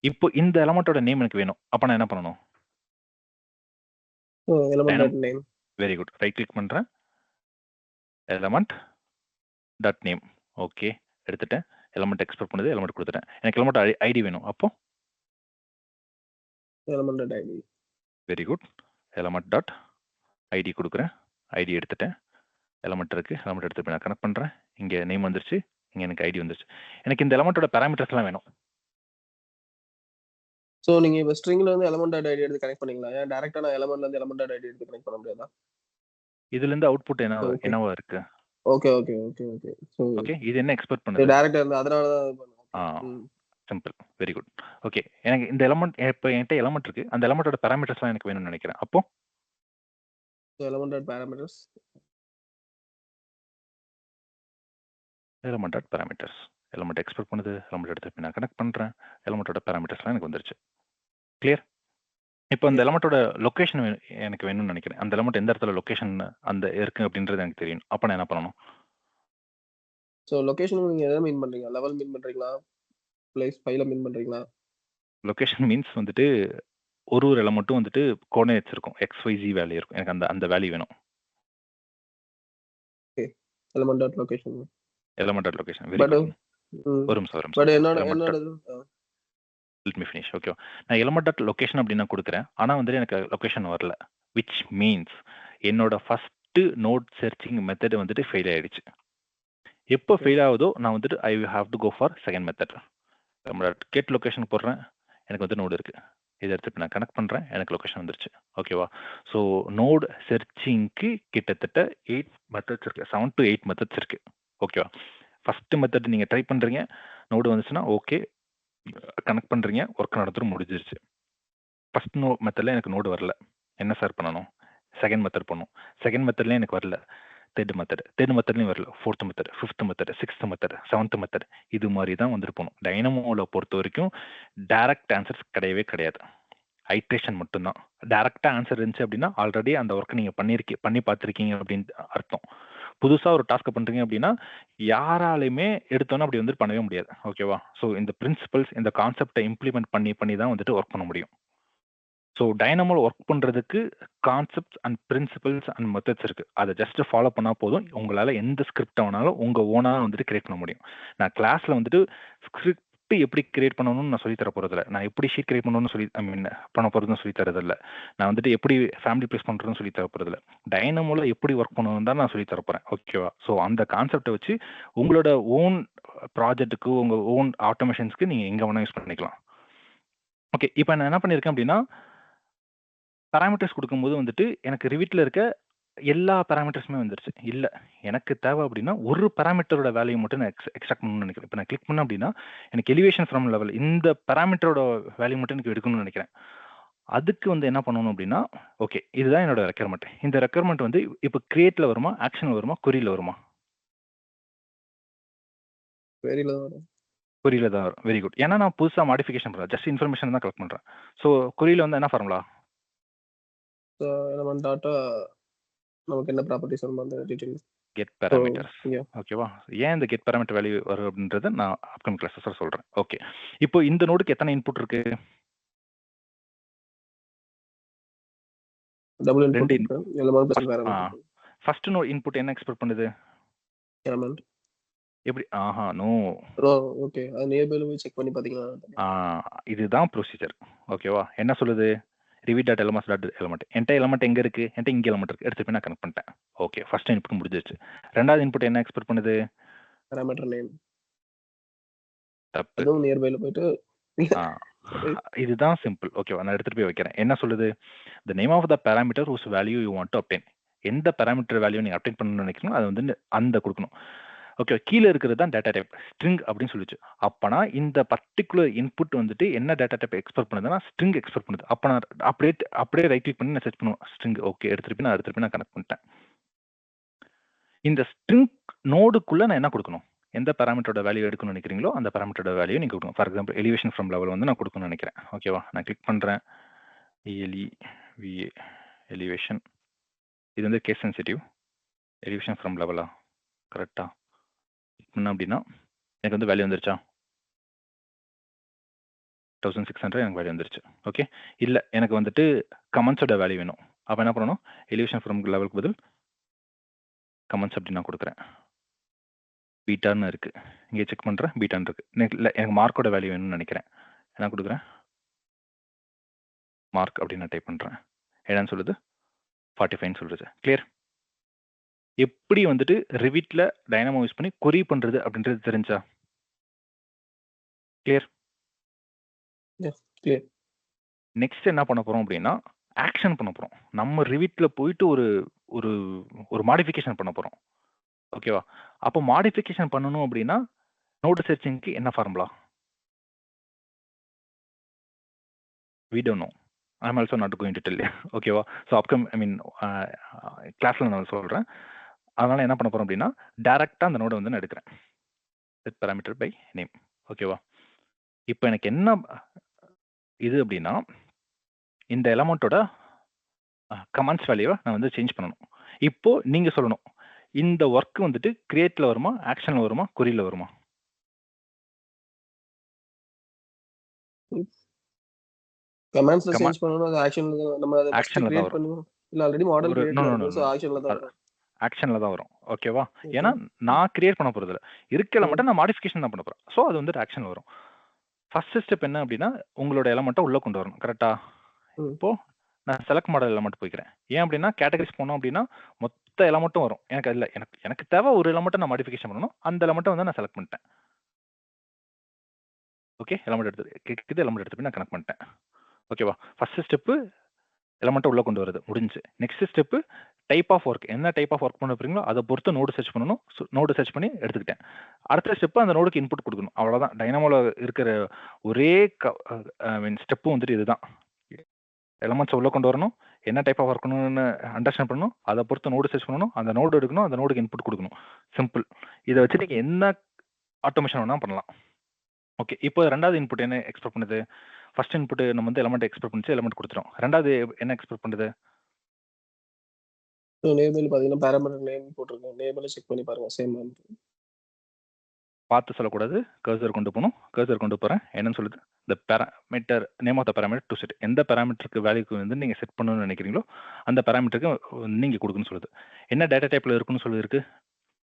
இப்போ இந்த எலமெண்டோட நேம் எனக்கு வேணும். அப்ப நான் என்ன பண்ணணும்? Element name. Very good. Right click பண்றேன். Element dot name. ஓகே, எடுத்துட்டேன். எலமெண்ட் எக்ஸ்போர்ட் பண்ணுது. எலமெண்ட் கொடுத்துட்டேன். எனக்கு எலமெண்ட் ஐடி வேணும். அப்போ element ID. Very good. Element dot ID கொடுக்குறேன். ஐடி எடுத்துட்டேன். எலமெண்ட் இருக்கு. எலமெண்ட் எடுத்து நான் கனெக்ட் பண்றேன். இங்க நேம் வந்துருச்சு. இங்க எனக்கு ஐடி வந்துருச்சு. எனக்கு இந்த எலமெண்டோட பாராமீட்டர்ஸ் எல்லாம் வேணும். சோ நீங்க இப்ப ஸ்ட்ரிங்ல இருந்து எலமெண்ட் டாட் ஐடி எடுத்து கனெக்ட் பண்ணீங்களா? ஏன் டைரக்டா நான் எலமெண்ட்ல இருந்து எலமெண்ட் டாட் ஐடி எடுத்து கனெக்ட் பண்ண முடியாதா? இதுல இருந்து அவுட்புட் Okay. என்னவா இருக்கு? ஓகே. சோ ஓகே, இது என்ன எக்ஸ்பெக்ட் பண்ணுது? டைரக்டா இருந்து அதனால தான் பண்ணேன். சிம்பிள். Very good. ஓகே, எனக்கு இந்த எலமெண்ட் இப்போ என்கிட்ட எலமெண்ட் இருக்கு. அந்த எலமெண்டோட பாராமீட்டர்ஸ்லாம் எனக்கு வேணும்னு நினைக்கிறேன். அப்போ element dot parameters. Element dot parameters. Element expect பண்ணுது. எலமெண்ட் எடுத்து நான் கனெக்ட் பண்றேன். எலமெண்டோட பாராமீட்டர்ஸ்லாம் எனக்கு வந்துருச்சு. கிளியர்? இப்போ அந்த எலமெண்டோட லொகேஷன் எனக்கு வேணும்னு நினைக்கிறேன். அந்த எலமெண்ட் எந்த இடத்துல லொகேஷன் அந்த இருக்கு அப்படின்றது எனக்கு தெரியும். அப்போ நான் என்ன பண்ணணும்? சோ லொகேஷன் நீங்க எதை மீன் பண்றீங்க? லெவல் மீன் பண்றீங்களா? பிளேஸ் ஃபைல மீன் பண்றீங்களா? லொகேஷன் மீன்ஸ் வந்துட்டு ஒரு எலமெண்ட்டும் வந்துட்டு கோஆர்டினேட்ஸ் இருக்கும். XYZ வேல்யூ இருக்கும். எனக்கு அந்த வேல்யூ வேணும். Element dot location. Element dot location. Very but good. ஒரு நிமிஷம். பட் என்னோட let me finish. ஓகே, நான் எலமெண்ட் டாட் லொகேஷன் அப்படின்னு கொடுக்குறேன். ஆனால் வந்துட்டு எனக்கு லொகேஷன் வரல. விச் மீன்ஸ் என்னோட ஃபர்ஸ்ட் நோட் சர்ச்சிங் மெத்தட் வந்துட்டு ஃபெயில் ஆயிடுச்சு. எப்போ ஃபெயில் ஆகுதோ நான் வந்துட்டு I have to go for second method. Get location போடுறேன். எனக்கு வந்து நோடு இருக்கு. இதை எடுத்து நான் கனெக்ட் பண்ணுறேன். எனக்கு லொகேஷன் வந்துருச்சு. ஓகேவா? ஸோ நோட் சர்ச்சிங்க்கு கிட்டத்தட்ட 8 மெத்தட்ஸ் இருக்கு. 7 to 8 மெத்தட்ஸ் இருக்கு. ஓகேவா? ஃபர்ஸ்ட் மெத்தட் நீங்கள் ட்ரை பண்ணுறீங்க. நோடு வந்துச்சுன்னா ஓகே, கனெக்ட் பண்றீங்க. ஒர்க் நடந்துட்டு முடிஞ்சிருச்சு. ஃபர்ஸ்ட் மெத்தட்ல எனக்கு நோடு வரல. என்ன சார் பண்ணணும்? செகண்ட் மெத்தட் பண்ணணும். செகண்ட் மெத்தட்லயும் எனக்கு வரல. தேர்ட் மெத்தட்லயும் வரல. Fourth method, fifth method, sixth method, seventh method, இது மாதிரி தான் வந்துட்டு போகணும். டைனமோல பொறுத்த வரைக்கும் டைரக்ட் ஆன்சர்ஸ் கிடையவே கிடையாது. ஐட்ரேஷன் மட்டும்தான். டைரக்டா ஆன்சர் இருந்துச்சு அப்படின்னா ஆல்ரெடி அந்த ஒர்க் நீங்க பண்ணி பார்த்துருக்கீங்க அப்படின்னு அர்த்தம். புதுசா ஒரு டாஸ்க் பண்றீங்க அப்படின்னா யாராலையுமே எடுத்தோன்னா அப்படி வந்து பண்ணவே முடியாது. ஓகேவா? ஸோ இந்த பிரின்சிபல்ஸ், இந்த கான்செப்டை இம்ப்ளிமெண்ட் பண்ணி தான் வந்துட்டு ஒர்க் பண்ண முடியும். ஸோ டைனமோல ஒர்க் பண்றதுக்கு concepts and principles and methods இருக்கு. அதை ஜஸ்ட் ஃபாலோ பண்ணா போதும். உங்களால எந்த ஸ்கிரிப்ட் வேணாலும் உங்க ஓனா வந்துட்டு கிரியேட் பண்ண முடியும். நான் கிளாஸ்ல வந்துட்டு ஸ்கிரிப்ட் எப்படி கிரியேட் பண்ணணும்னு நான் சொல்லி தர போறது இல்லை. நான் எப்படி ஷீட் கிரியேட் பண்ணணும்னு சொல்லி பண்ண போறதுன்னு சொல்லி தரது இல்லை. நான் வந்துட்டு எப்படி ஃபேமிலி பிளேஸ் பண்றதுன்னு சொல்லி தர போறது இல்லை. டைனமோல எப்படி ஒர்க் பண்ணணும் தான் நான் சொல்லி தர போறேன். ஓகேவா? ஸோ அந்த கான்செப்டை வச்சு உங்களோட ஓன் ப்ராஜெக்ட்டுக்கு, உங்க ஓன் ஆட்டோமேஷன்ஸ்க்கு நீங்க எங்க வேணா யூஸ் பண்ணிக்கலாம். ஓகே, இப்போ நான் என்ன பண்ணியிருக்கேன் அப்படின்னா, பாராமீட்டர்ஸ் கொடுக்கும்போது வந்துட்டு எனக்கு ரிவிட்ல இருக்க எல்லா பாராமீட்டர்ஸுமே வந்துருச்சு. இல்லை, எனக்கு தேவை அப்படின்னா ஒரு பாராமீட்டரோட வேல்யூ மட்டும் நான் எக்ஸ்ட்ராக்ட் பண்ணணும்னு நினைக்கிறேன். இப்போ நான் கிளிக் பண்ணேன் அப்படின்னா எனக்கு எலிவேஷன் ஃப்ரம் லெவல் இந்த பாராமீட்டரோட வேல்யூ மட்டும் எனக்கு எடுக்கணும்னு நினைக்கிறேன். அதுக்கு வந்து என்ன பண்ணணும் அப்படின்னா, ஓகே இதுதான் என்னோட ரெக்யர்மெண்ட். இந்த ரெக்யர்மெண்ட் வந்து இப்போ கிரியேட்ல வருமா, ஆக்ஷன்ல வருமா, கொரியில வருமா? கொரியில தான் வரும். Very good. ஏன்னா நான் புதுசாக மாடிஃபிகேஷன் பண்ணுறேன். ஜஸ்ட் இன்ஃபர்மேஷன் தான் கலெக்ட் பண்ணுறேன். ஸோ கொரியில வந்து என்ன ஃபார்முலா? எலமெண்ட் டாட் நமக்கு என்ன ப்ராப்பர்ட்டிஸ் வரும் அந்த டீடைல். Get parameters. ஓகேவா? ஏன் இந்த கெட் பாராமீட்டர் வேல்யூ வரும் அப்படின்றத நான் அப்கமிங் கிளாஸஸ் சொல்றேன். ஓகே, இப்போ இந்த நோடுக்கு எத்தனை இன்புட் இருக்கு? டபுள் இன்புட் ரெண்டு இருக்கு element plus parameter first no input என்ன எக்ஸ்பெக்ட் பண்ணுது? எலமெண்ட். எப்படி? நோ. ஓகே, அது நியர்பைல போய் செக் பண்ணி பாத்தீங்கன்னா இதுதான் ப்ரொசீஜர். ஓகேவா? என்ன சொல்லுது? Rivet dot elements dot element. என்கிட்ட எலமெண்ட் எங்க இருக்கு? என்கிட்ட இங்க எலமெண்ட் இருக்கு. எடுத்து போய் நான் கனெக்ட் பண்ணிட்டேன். ஓகே, ஃபர்ஸ்ட் இன்புட் முடிஞ்சிருச்சு. ரெண்டாவது இன்புட் என்ன எக்ஸ்பெக்ட் பண்ணுது? Parameter name. தப்பு. அதுவும் நியர்பைல போயிட்டு இதுதான் சிம்பிள். ஓகேவா? நான் எடுத்துட்டு போய் வைக்கிறேன். என்ன சொல்லுது? the name of the parameter whose value you want to obtain. எந்த பேராமீட்டர் வேல்யூ நீங்க அப்டேட் பண்ணணும்னு நினைக்கிறீங்களோ அது வந்து அந்த கொடுக்கணும். ஓகே, கீழே இருக்கிறது தான் டேட்டா டைப் ஸ்ட்ரிங் அப்படின்னு சொல்லிச்சு. அப்பனா இந்த பர்டிகுலர் இன்புட் வந்துட்டு என்ன டேட்டா டைப் எக்ஸ்பெக்ட் பண்ணுதுன்னா ஸ்ட்ரிங் எக்ஸ்பெக்ட் பண்ணுது. அப்ப நான் அப்படியே ரைட் கிளிக் பண்ணி நான் சர்ச் பண்ணுவேன் ஸ்ட்ரிங். ஓகே, எடுத்துட்டு நான் கனெக்ட் பண்ணிட்டேன். இந்த ஸ்ட்ரிங் நோடுக்குள்ள நான் என்ன கொடுக்கணும்? எந்த பேராமீட்டரோட வேல்யூ எடுக்கணும்னு நினைக்கிறீங்களோ அந்த பேராமீட்டரோட வேல்யூ நீங்க கொடுக்கணும். For example elevation from level வந்து நான் கொடுக்கணும்னு நினைக்கிறேன். ஓகேவா? நான் கிளிக் பண்றேன். எலிவேஷன். இது வந்து கேஸ் சென்சிட்டிவ். எலிவேஷன் ஃப்ரம் லெவலா? கரெக்டா? என்ன அப்படின்னா எனக்கு வந்து வேல்யூ வந்துருச்சா? 1600 எனக்கு வேல்யூ வந்துருச்சு. ஓகே, இல்லை எனக்கு வந்துட்டு கமெண்ட்ஸோட வேல்யூ வேணும். அப்போ என்ன பண்ணணும்? எலிவேஷன் ஃப்ரம் லெவலுக்கு பதில் கமெண்ட்ஸ் அப்படி நான் கொடுக்குறேன். பீட்டான்னு இருக்கு, இங்கே செக் பண்ணுறேன். பீட்டான்னு இருக்கு. இல்லை எனக்கு மார்க்கோட வேல்யூ வேணும்னு நினைக்கிறேன். என்ன கொடுக்குறேன்? மார்க் அப்படின்னு நான் டைப் பண்ணுறேன். என்னன்னு சொல்லுது? 45 சொல்லுது. கிளியர்? எப்படி வந்துட்டு ரிவிட்ல டைனமோ யூஸ் பண்ணி கொரி பண்றது அப்படின்றது தெரிஞ்சா? கிளியர்? கிளியர். நெக்ஸ்ட் என்ன பண்ண போறோம் அப்படின்னா ஆக்ஷன் பண்ண போறோம். நம்ம ரிவிட்ல போயிட்டு ஒரு ஒரு ஒரு மாடிஃபிகேஷன் பண்ண போறோம். ஓகேவா? அப்போ மாடிஃபிகேஷன் பண்ணணும் அப்படின்னா நோட் சர்ச்சிங்க்கு என்ன formula? we don't know. I'm also not going to tell you. ஓகேவா? ஸோ கிளாஸ்ல நான் சொல்றேன். அதனால என்ன பண்ண போறோம் அப்படின்னா டைரக்டா அந்த நோட வந்து நான் எடுக்கிறேன். Set parameter by name. ஓகேவா? இப்போ எனக்கு என்ன இது அப்படின்னா இந்த எலமெண்டோட கமெண்ட்ஸ் வேல்யூவை நான் வந்து சேஞ்ச் பண்ணணும். இப்போ நீங்க சொல்லணும், இந்த ஒர்க் வந்துட்டு கிரியேட்ல வருமா, ஆக்ஷன்ல வருமா, கொரியில வருமா? கமாண்ட்ஸ்ல சேஞ்ச் பண்ணனும். அது ஆக்ஷன்ல நம்ம அதை ஆக்ஷன்ல கிரியேட் பண்ணுவோம். இல்ல ஆல்ரெடி மாடல் கிரியேட்ல இருக்கு. சோ ஆக்ஷன்ல தான் வரும். ஆக்ஷன்ல தான் வரும். ஓகேவா? ஏன்னா நான் கிரியேட் பண்ண போறது இல்ல. இருக்க எலமெண்ட்டை நான் மாடிஃபிகேஷன் தான் பண்ண போறேன். சோ அது வந்து ஆக்ஷன்ல வரும். ஃபர்ஸ்ட் ஸ்டெப் என்ன அப்படின்னா உங்களோட எலமெண்ட்டை உள்ள கொண்டு வரணும். கரெக்டா? இப்போ நான் செலக்ட் மாடல் எலமெண்ட் போய்க்கிறேன். ஏன் அப்படின்னா கேட்டகரிஸ் போனோம் அப்படின்னா மொத்த எலமெண்ட்டும் வரும். எனக்கு இல்ல எனக்கு தேவை ஒரு எலமெண்ட்டை நான் மாடிஃபிகேஷன் பண்ணணும். அந்த எலமெண்ட்டை வந்து நான் செலக்ட் பண்ணிட்டேன். ஓகே, எலமெண்ட் எடுத்து போய் நான் கனெக்ட் பண்ணிட்டேன். ஓகேவா? ஃபர்ஸ்ட் ஸ்டெப் எலமெண்ட்டை உள்ள கொண்டு வரது முடிஞ்சு. Next step type of work. என்ன டைப் ஆஃப் ஒர்க் பண்ண போறீங்களோ அதை பொறுத்து நோடு சர்ச் பண்ணணும். நோடு சர்ச் பண்ணி எடுத்துக்கிட்டேன். அடுத்த ஸ்டெப் அந்த நோடுக்கு இன்புட் கொடுக்கணும். அவ்வளவுதான். டைனமோல இருக்கிற ஒரே ஸ்டெப்பும் வந்துட்டு இதுதான். எலமெண்ட்ஸ் உள்ள கொண்டு வரணும். என்ன டைப் ஆஃப் ஒர்க் பண்ணணும்னு அண்டர்ஸ்டாண்ட் பண்ணணும். அதை பொறுத்து நோடு சர்ச் பண்ணணும். அந்த நோடு எடுக்கணும். அந்த நோடுக்கு இன்புட் கொடுக்கணும். சிம்பிள். இதை வச்சு நீங்க என்ன ஆட்டோமேஷன் வேணா பண்ணலாம். ஓகே, இப்போ ரெண்டாவது இன்புட் என்ன எக்ஸ்பெக்ட் பண்ணுது? ஃபர்ஸ்ட் இன்புட் நம்ம வந்து எலமெண்ட் எக்ஸ்பெக்ட் பண்ணிச்சு, எலமெண்ட் கொடுத்துறோம். ரெண்டாவது என்ன எக்ஸ்பெக்ட் பண்ணுது? நேபிள் பாத்தீங்கன்னா பாராமீட்டர் நேம் போட்டுருக்கேன். நேபிளை செக் பண்ணி பாருங்க. சேம் பார்த்து சொல்லக்கூடாது. கர்சர் கொண்டு போகணும். கர்சர் கொண்டு போறேன். என்னன்னு சொல்லுது? இந்த parameter name of the parameter to set. எந்த பேராமீட்டருக்கு வேல்யூக்கு வந்து நீங்க செட் பண்ணணும்னு நினைக்கிறீங்களோ அந்த பேராமீட்டருக்கு நீங்க கொடுக்கணும்னு சொல்லுது. என்ன டேட்டா டைப்ல இருக்குன்னு சொல்லி இருக்கு?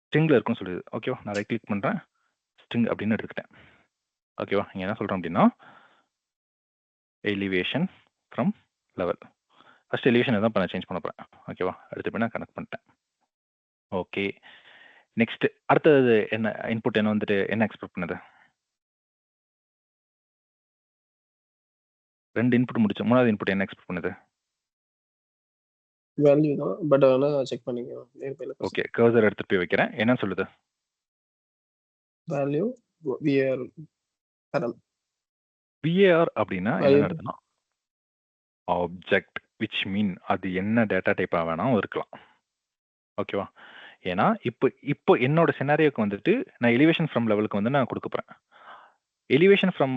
ஸ்ட்ரிங்ல இருக்குன்னு சொல்லுது. ஓகேவா? நான் ரைட் கிளிக் பண்றேன். ஸ்ட்ரிங் அப்படின்னு எடுத்துக்கிட்டேன். ஓகேவா? இங்க என்ன சொல்றேன் அப்படின்னா elevation from level. First elevation தான் சேஞ்ச் பண்ண போறேன். ஓகேவா? அடுத்து போய் நான் கனெக்ட் பண்ணிட்டேன். ஓகே, நெக்ஸ்ட் அடுத்தது என்ன இன்புட் என்ன வந்துட்டு என்ன எக்ஸ்பெக்ட் பண்ணுது? ரெண்டு இன்புட் முடிச்சு. மூணாவது இன்புட் என்ன எக்ஸ்பெக்ட் பண்ணுது? வேல்யூ தான். பட் ஆனா செக் பண்ணிக்கலாம். நேர்பைல ஓகே, கர்சர் எடுத்து போய் வைக்கிறேன். என்ன சொல்லுது? Value VR param. VAR அப்படின்னா என்ன அர்த்தம்னா ஆப்ஜெக்ட், which mean அது என்ன டேட்டா டைப்பா வேணாலும் இருக்கலாம். ஓகேவா? ஏன்னா இப்போ என்னோட சினாரியோக்கு வந்துட்டு நான் எலிவேஷன் ஃப்ரம் லெவலுக்கு வந்து நான் கொடுக்க போறேன். எலிவேஷன் ஃப்ரம்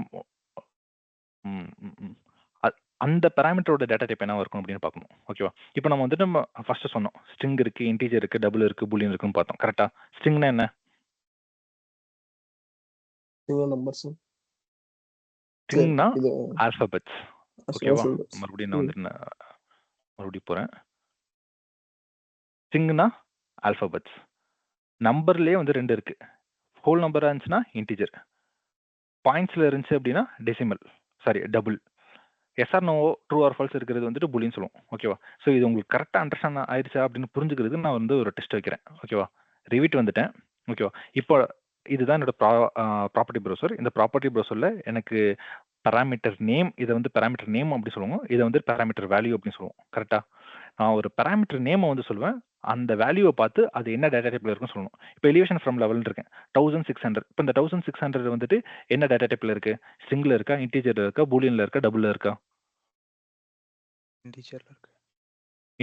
அந்த பேராமீட்டரோட டேட்டா டைப் என்ன இருக்கும் அப்படின்னு பார்க்கணும். ஓகேவா? இப்போ நம்ம வந்துட்டு நம்ம ஃபர்ஸ்ட் சொன்னோம் ஸ்ட்ரிங் இருக்கு, இன்டீஜர் இருக்கு, டபுள் இருக்கு, பூலியன் இருக்குன்னு பார்த்தோம். கரெக்டா? ஸ்ட்ரிங்னா என்ன? நம்பர்ஸ். ஸ்ட்ரிங்னா ஆல்பபெட்ஸ். ஓகேவா? மறுபடியும் நான் வந்து மறுபடியும் போறேன். ஸ்ட்ரிங்னா ஆல்ஃபபெட்ஸ். நம்பர்லேயே வந்து 2 இருக்கு. ஹோல் நம்பரா இருந்துச்சுன்னா இன்டிஜர், பாயிண்ட்ஸ்ல இருந்துச்சு அப்படின்னா decimal, sorry double. Yes or no, true or false இருக்கிறது வந்துட்டு புலின்னு சொல்லுவோம். ஓகேவா? ஸோ இது உங்களுக்கு கரெக்டாக அண்டர்ஸ்டாண்ட் ஆயிடுச்சா அப்படின்னு புரிஞ்சுக்கிறதுக்கு நான் வந்து ஒரு டெஸ்ட் வைக்கிறேன். ஓகேவா? ரிவிட் வந்துட்டேன். ஓகேவா? இப்போ இதுதான் என்னோட ப்ராப்பர்ட்டி ப்ரௌசர். இந்த ப்ராப்பர்ட்டி ப்ரௌசரில் எனக்கு பேராமீட்டர் நேம், இதை வந்து பேராமீட்டர் நேம் அப்படி சொல்லுவோம், இதை வந்து பேராமீட்டர் வேல்யூ அப்படின்னு சொல்லுவோம். கரெக்டாக? நான் ஒரு பேராமீட்டர் நேமை வந்து சொல்லுவேன், அந்த வேல்யூவை பார்த்து அது என்ன டேட்டா டைப்ல இருக்குன்னு சொல்லணும். இப்போ எலிவேஷன் ஃப்ரம் லெவல் இருக்கேன் 1600. இப்போ இந்த 1600 வந்துட்டு என்ன டேட்டா டைப்ல இருக்கு? ஸ்ட்ரிங்ல இருக்கா, இன்டீஜர்ல இருக்கா, பூலியன்ல இருக்கா, டபுள்ல இருக்கா? இன்டிஜர்ல இருக்கு.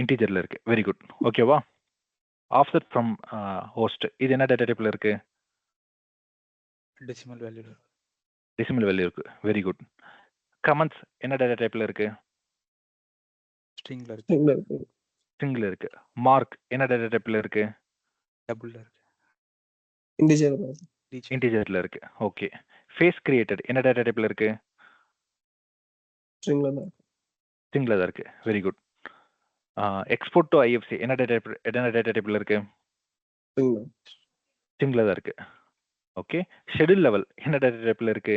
இன்டீஜர்ல இருக்கு. Very good. ஓகேவா? ஆஃப்செட் ஃப்ரம் ஹோஸ்ட், இது என்ன டேட்டா டைப்ல இருக்கு? டெசிமல் வேல்யூல இருக்கு. டெசிமல் வேல்யூ இருக்கு. Very good. கமெண்ட்ஸ் என்ன டேட்டா டைப்ல இருக்கு? ஸ்ட்ரிங்ல இருக்கு. ஸ்ட்ரிங்ல இருக்கு. ஸ்ட்ரிங்ல இருக்கு. மார்க் என்ன டேட்டா டைப்ல இருக்கு? டபுள்ல இருக்கு. இன்டிஜர் இன்டீஜர்ல இருக்கு. ஓகே. ஃபேஸ் கிரியேட்டட் என்ன டேட்டா டைப்ல இருக்கு? ஸ்ட்ரிங்ல தான் இருக்கு. ஸ்ட்ரிங்ல தான் இருக்கு. Very good. Export to IFC என்ன டேட்டா டைப்ல இருக்கு? ஸ்ட்ரிங்ல ஸ்ட்ரிங்ல தான் இருக்கு. ஓகே. ஷெட்யூல் லெவல் என்ன டேட்டா டைப்ல இருக்கு?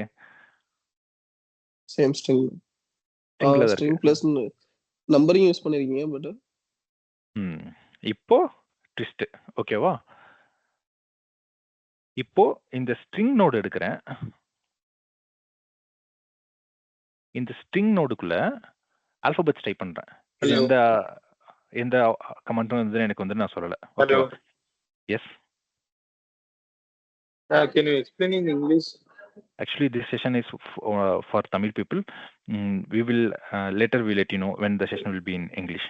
Same string. ஸ்ட்ரிங்ல தான் ஸ்ட்ரிங் இருக்கு. பிளஸ் நம்பரிங் யூஸ் பண்ணிருக்கீங்க. பட் இப்போ ட்விஸ்ட். ஓகேவா? இப்போ இந்த ஸ்ட்ரிங் நோடு எடுக்கிறேன். இந்த ஸ்ட்ரிங் நோடுக்குள்ள ஆல்பபெட்ஸ் டைப் பண்றேன். இது Hello. எந்த எந்த கமெண்ட்டும் வந்து எனக்கு வந்து நான் சொல்லல. Hello. ஓகேவா? S. Can you explain in English? Actually, this session is for Tamil people. We will later we let you know when the session will be in English.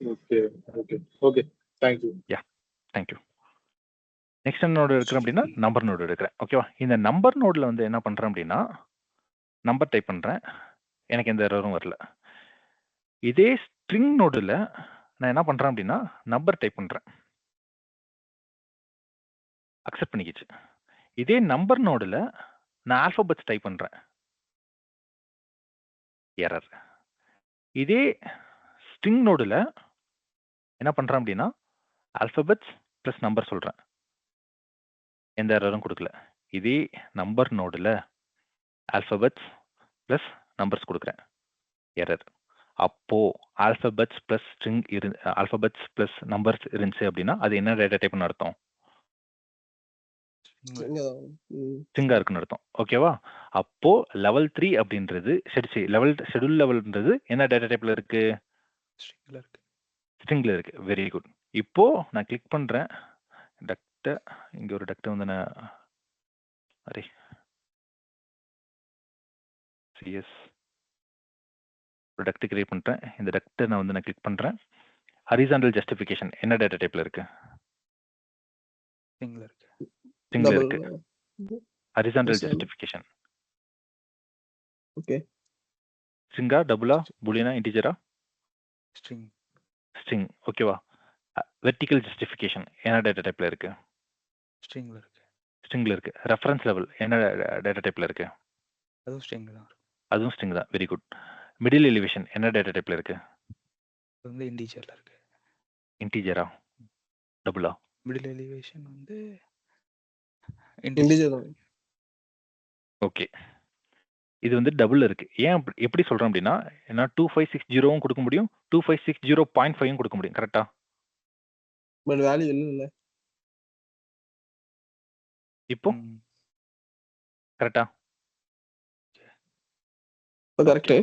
Okay. Thank you. Thank you. Next என்ன node எடுக்கிறேன் அப்படின்னா number node எடுக்கிறேன். ஓகேவா? இந்த number நோடில் வந்து என்ன பண்ணுறேன் அப்படின்னா நம்பர் டைப் பண்ணுறேன். எனக்கு எந்த எரரும் வரல. இதே ஸ்ட்ரிங் நோடில் நான் என்ன பண்ணுறேன் அப்படின்னா நம்பர் டைப் பண்ணுறேன். அக்செப்ட் பண்ணிக்கிச்சு. இதே நம்பர் நோடில் நான் ஆல்ஃபபெட்ஸ் டைப் பண்ணுறேன். எரர். இதே ஸ்ட்ரிங் நோடில் என்ன பண்ணுறேன் அப்படின்னா ஆல்ஃபபெட்ஸ் ப்ளஸ் நம்பர் சொல்கிறேன். எந்த எரரும் கொடுக்கல. இதே நம்பர் நோடில் ஆல்ஃபபெட்ஸ் ப்ளஸ் நம்பர்ஸ் கொடுக்குறேன். எரர். அப்போ alphabets plus alphabets plus numbers இருந்துச்சு அப்படின்னா அது என்ன டேட்டா டைப்னு அர்த்தம்? ஸ்ட்ரிங்கா இருக்குன்னு அர்த்தம். ஓகேவா? அப்போ லெவல் 3 அப்படின்றது ஷெட்யூல் லெவல்ன்றது என்ன டேட்டா டைப்ல இருக்கு? ஸ்ட்ரிங்ல இருக்கு. ஸ்ட்ரிங்ல இருக்கு. Very good. இப்போ நான் கிளிக் பண்றேன் டக்ட். இங்க ஒரு டக்ட் வந்து நான் அரே சிஎஸ் ஒரு டக்ட் கிரியேட் பண்றேன். இந்த டக்ட் நான் வந்து கிளிக் பண்றேன். ஹரிசாண்டல் ஜஸ்டிஃபிகேஷன் என்ன டேட்டா டைப்ல இருக்கு? ஸ்ட்ரிங்ல இருக்கு. ஸ்ட்ரிங்ல இருக்கு. Horizontal justification. ஓகே. ஸ்ட்ரிங்கா, டபுளா, பூலியனா, இன்டிஜரா? ஸ்ட்ரிங். ஸ்ட்ரிங். ஓகேவா? வெர்டிகல் ஜஸ்டிஃபிகேஷன் என்ன டேட்டா டைப்ல இருக்கு? ஸ்ட்ரிங்ல இருக்கு. ஸ்ட்ரிங்ல இருக்கு. ரெஃபரன்ஸ் லெவல் என்ன டேட்டா டைப்ல இருக்கு? அதுவும் ஸ்ட்ரிங் தான். அதுவும் ஸ்ட்ரிங் தான். Very good. மிடில் எலிவேஷன் என்ன டேட்டா டைப்ல இருக்கு? அது வந்து இன்டிஜர்ல இருக்கு. இன்டிஜரா, டபுளா? மிடில் எலிவேஷன் வந்து இன்டிஜர் தான். ஓகே. இது வந்து டபுள் இருக்கு. ஏன் எப்படி சொல்றேன் அப்படின்னா ஏன்னா 2560 கொடுக்க முடியும், 2560.5 கொடுக்க முடியும். கரெக்டா? பட் வேல்யூ இல்ல. இப்போ கரெக்டா? கரெக்ட்.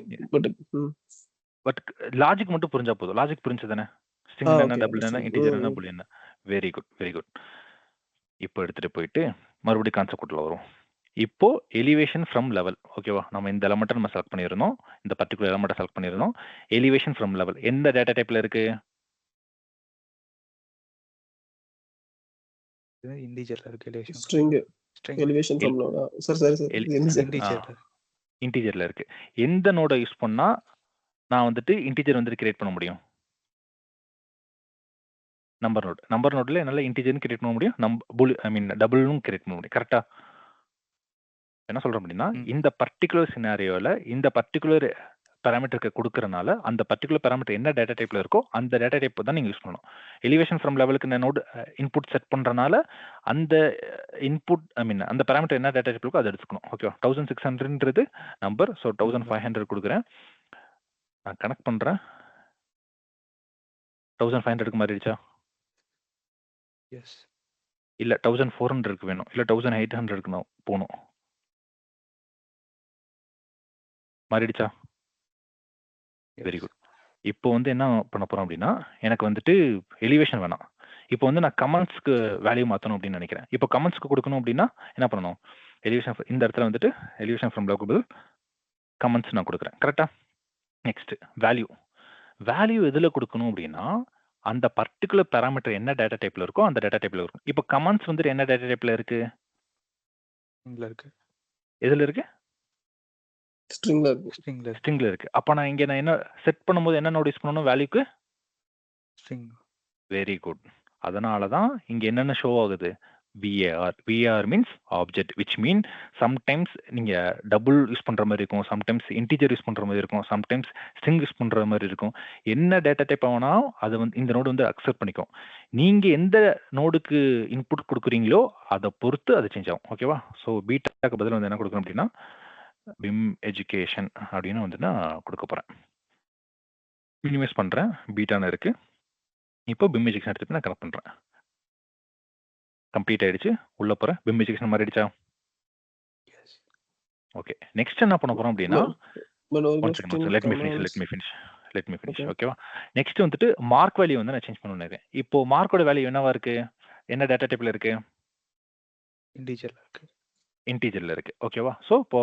பட் லாஜிக் மட்டும் புரிஞ்சா போதும். லாஜிக் புரிஞ்சு தானே? ஸ்ட்ரிங் என்ன, டபுள் என்ன, இன்டிஜர் என்ன, பூலியன் என்ன. Very good, very good. இப்போ எடுத்துட்டு போயிட்டு மறுபடியும் கான்செப்ட் உள்ள வரும். இப்போ எலிவேஷன் ஃப்ரம் லெவல். ஓகேவா? நம்ம இந்த எலமெண்ட்டை நம்ம செலக்ட் பண்ணியிருந்தோம். இந்த பர்டிகுலர் எலமெண்ட்டை செலக்ட் பண்ணியிருந்தோம். எலிவேஷன் ஃப்ரம் லெவல் எந்த டேட்டா டைப்ல இருக்கு? இன்டிஜர்ல இருக்கு. Elevation string. String. Elevation from இன்டிஜர்ல. இன்டிஜர்ல இருக்கு. எந்த நோட யூஸ் பண்ணா நான் வந்துட்டு இன்டிஜர் வந்துட்டு கிரியேட் பண்ண முடியும்? Number note. நம்பர் நோட்ல என்னால இன்டிஜர்னு கிரியேட் பண்ண முடியும், டபுள்னும் கிரியேட் பண்ண முடியும். கரெக்டா? என்ன சொல்றேன் அப்படின்னா இந்த பர்டிகுலர் சினாரியோல இந்த பர்டிகுலர் பாராமீட்டருக்கு குடுக்கறனால, அந்த பர்ட்டிகுலர் பாராமீட்டர் என்ன டேட்டா டைப்ல இருக்கோ, அந்த டேட்டா டைப் தான் நீங்க யூஸ் பண்ணணும். எலிவேஷன் ஃப்ரம் லெவலுக்கு நான் நோட் இன்புட் செட் பண்றனால, அந்த இன்புட் அந்த பாராமீட்டர் என்ன டேட்டா டைப் இருக்கோ அத எடுத்துக்கணும். ஓகேவா? 1600ன்றது நம்பர். ஸோ 1500 குடுக்குறேன். நான் கனெக்ட் பண்றேன். 1500க்கு மாறிடுச்சா? எஸ். இல்ல 1400க்கு வேணும். இல்ல 1800க்கு நான் போணும். மாறிடுச்சா? Very good. இப்போ வந்து என்ன பண்ண போறோம் அப்படின்னா, எனக்கு வந்துட்டு எலிவேஷன் வேணாம். இப்போ வந்து நான் கமெண்ட்ஸ்க்கு வேல்யூ மாத்தணும் அப்படின்னு நினைக்கிறேன். இப்போ கமெண்ட்ஸ்க்கு கொடுக்கணும் அப்படின்னா என்ன பண்ணணும்? எலிவேஷன் இந்த இடத்துல வந்துட்டு எலிவேஷன் ஃப்ரம் லோக்கபிள் கமெண்ட்ஸ் நான் கொடுக்குறேன். கரெக்டா? Next value. வேல்யூ எதுல கொடுக்கணும் அப்படின்னா, அந்த பர்ட்டிகுலர் பாராமீட்டர் என்ன டேட்டா டைப்ல இருக்கோ அந்த டேட்டா டைப்ல இருக்கும். இப்போ கமெண்ட்ஸ் வந்துட்டு என்ன டேட்டா டைப்ல இருக்கு? ஸ்ட்ரிங்ல இருக்கு. எதுல இருக்கு? ஸ்ட்ரிங்ல இருக்கு. ஸ்ட்ரிங்ல இருக்கு. அப்ப நான் இங்க என்ன செட் பண்ணும்போது என்ன நோட்டீஸ் பண்ணணும் வேல்யூக்கு? ஸ்ட்ரிங். Very good. அதனால தான் இங்க என்னென்ன ஷோ ஆகுது? VAR. VAR means object, which mean sometimes நீங்க டபுள் யூஸ் பண்ற மாதிரி இருக்கும், சம்டைம்ஸ் இன்டிஜர் யூஸ் பண்ற மாதிரி இருக்கும், சம்டைம்ஸ் ஸ்ட்ரிங் யூஸ் பண்ற மாதிரி இருக்கும். என்ன டேட்டா டைப் ஆகுனா அது வந்து இந்த நோடு வந்து அக்செப்ட் பண்ணிக்கும். நீங்க எந்த நோடுக்கு இன்புட் கொடுக்குறீங்களோ அதை பொறுத்து அது சேஞ்ச் ஆகும். ஓகேவா? ஸோ பீட்டாக்கு பதில் வந்து என்ன கொடுக்கணும் அப்படின்னா பிம் எஜுகேஷன் அப்படின்னு வந்து நான் கொடுக்க போறேன். மினிமைஸ் பண்றேன். பீட்டான இருக்கு. இப்போ பிம் எஜுகேஷன் எடுத்துட்டு நான் கனெக்ட் பண்றேன். கம்ப்ளீட் ஆயிடுச்சு. உள்ள போறேன். பிம் எஜுகேஷன் மாறிடுச்சா? எஸ். ஓகே. நெக்ஸ்ட் என்ன பண்ண போறோம் அப்படின்னா, But ஒரு one second string let me commands. Finish. Okay. ஓகேவா? நெக்ஸ்ட் வந்துட்டு மார்க் வேல்யூ வந்து நான் சேஞ்ச் பண்ணணும்னு நினைக்கிறேன். இப்போ மார்க்கோட வேல்யூ என்னவா இருக்கு? என்ன டேட்டா டைப்ல இருக்கு? இன்டிஜர்ல இருக்கு. இன்டிஜர்ல இருக்கு. ஓகேவா? ஸோ இப்போ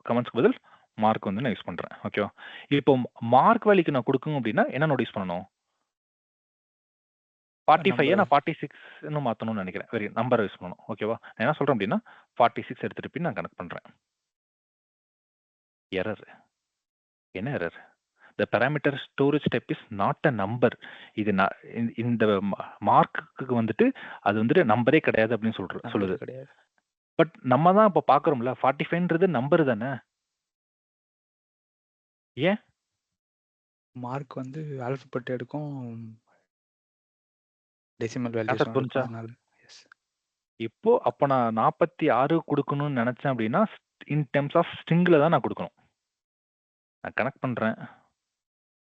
கமெண்ட்ஸ்க்கு பதில் மார்க் வந்து நான் யூஸ் பண்றேன். ஓகேவா? இப்போ மார்க் வேல்யூக்கு நான் கொடுக்கணும் அப்படின்னா என்ன நோட் யூஸ் பண்ணணும்? 45 நான் 46ன்னு மாத்தணும்னு நினைக்கிறேன். வெரி நம்பரை யூஸ் பண்ணணும். ஓகேவா? நான் என்ன சொல்றேன் அப்படின்னா 46 எடுத்துட்டு போய் நான் கனெக்ட் பண்றேன். எரர். என்ன error? The parameter storage type is not a number. இது இந்த மார்க்குக்கு வந்துட்டு அது வந்துட்டு நம்பரே கிடையாது அப்படின்னு சொல்லுது. கிடையாது. பட் நம்ம தான் இப்ப பாக்குறோம்ல 45ன்றது நம்பர் தானே? ஏன்? மார்க் வந்து ஆல்பபெட் எடுக்கும், டெசிமல் வேல்யூஸ் Answer புரிஞ்சா? அதனால. எஸ். இப்போ அப்ப நான் 46 கொடுக்கணும்னு நினைச்சேன் அப்படின்னா இன் டெர்ம்ஸ் ஆஃப் ஸ்ட்ரிங்ல தான் நான் கொடுக்கணும். நான் கனெக்ட் பண்றேன்.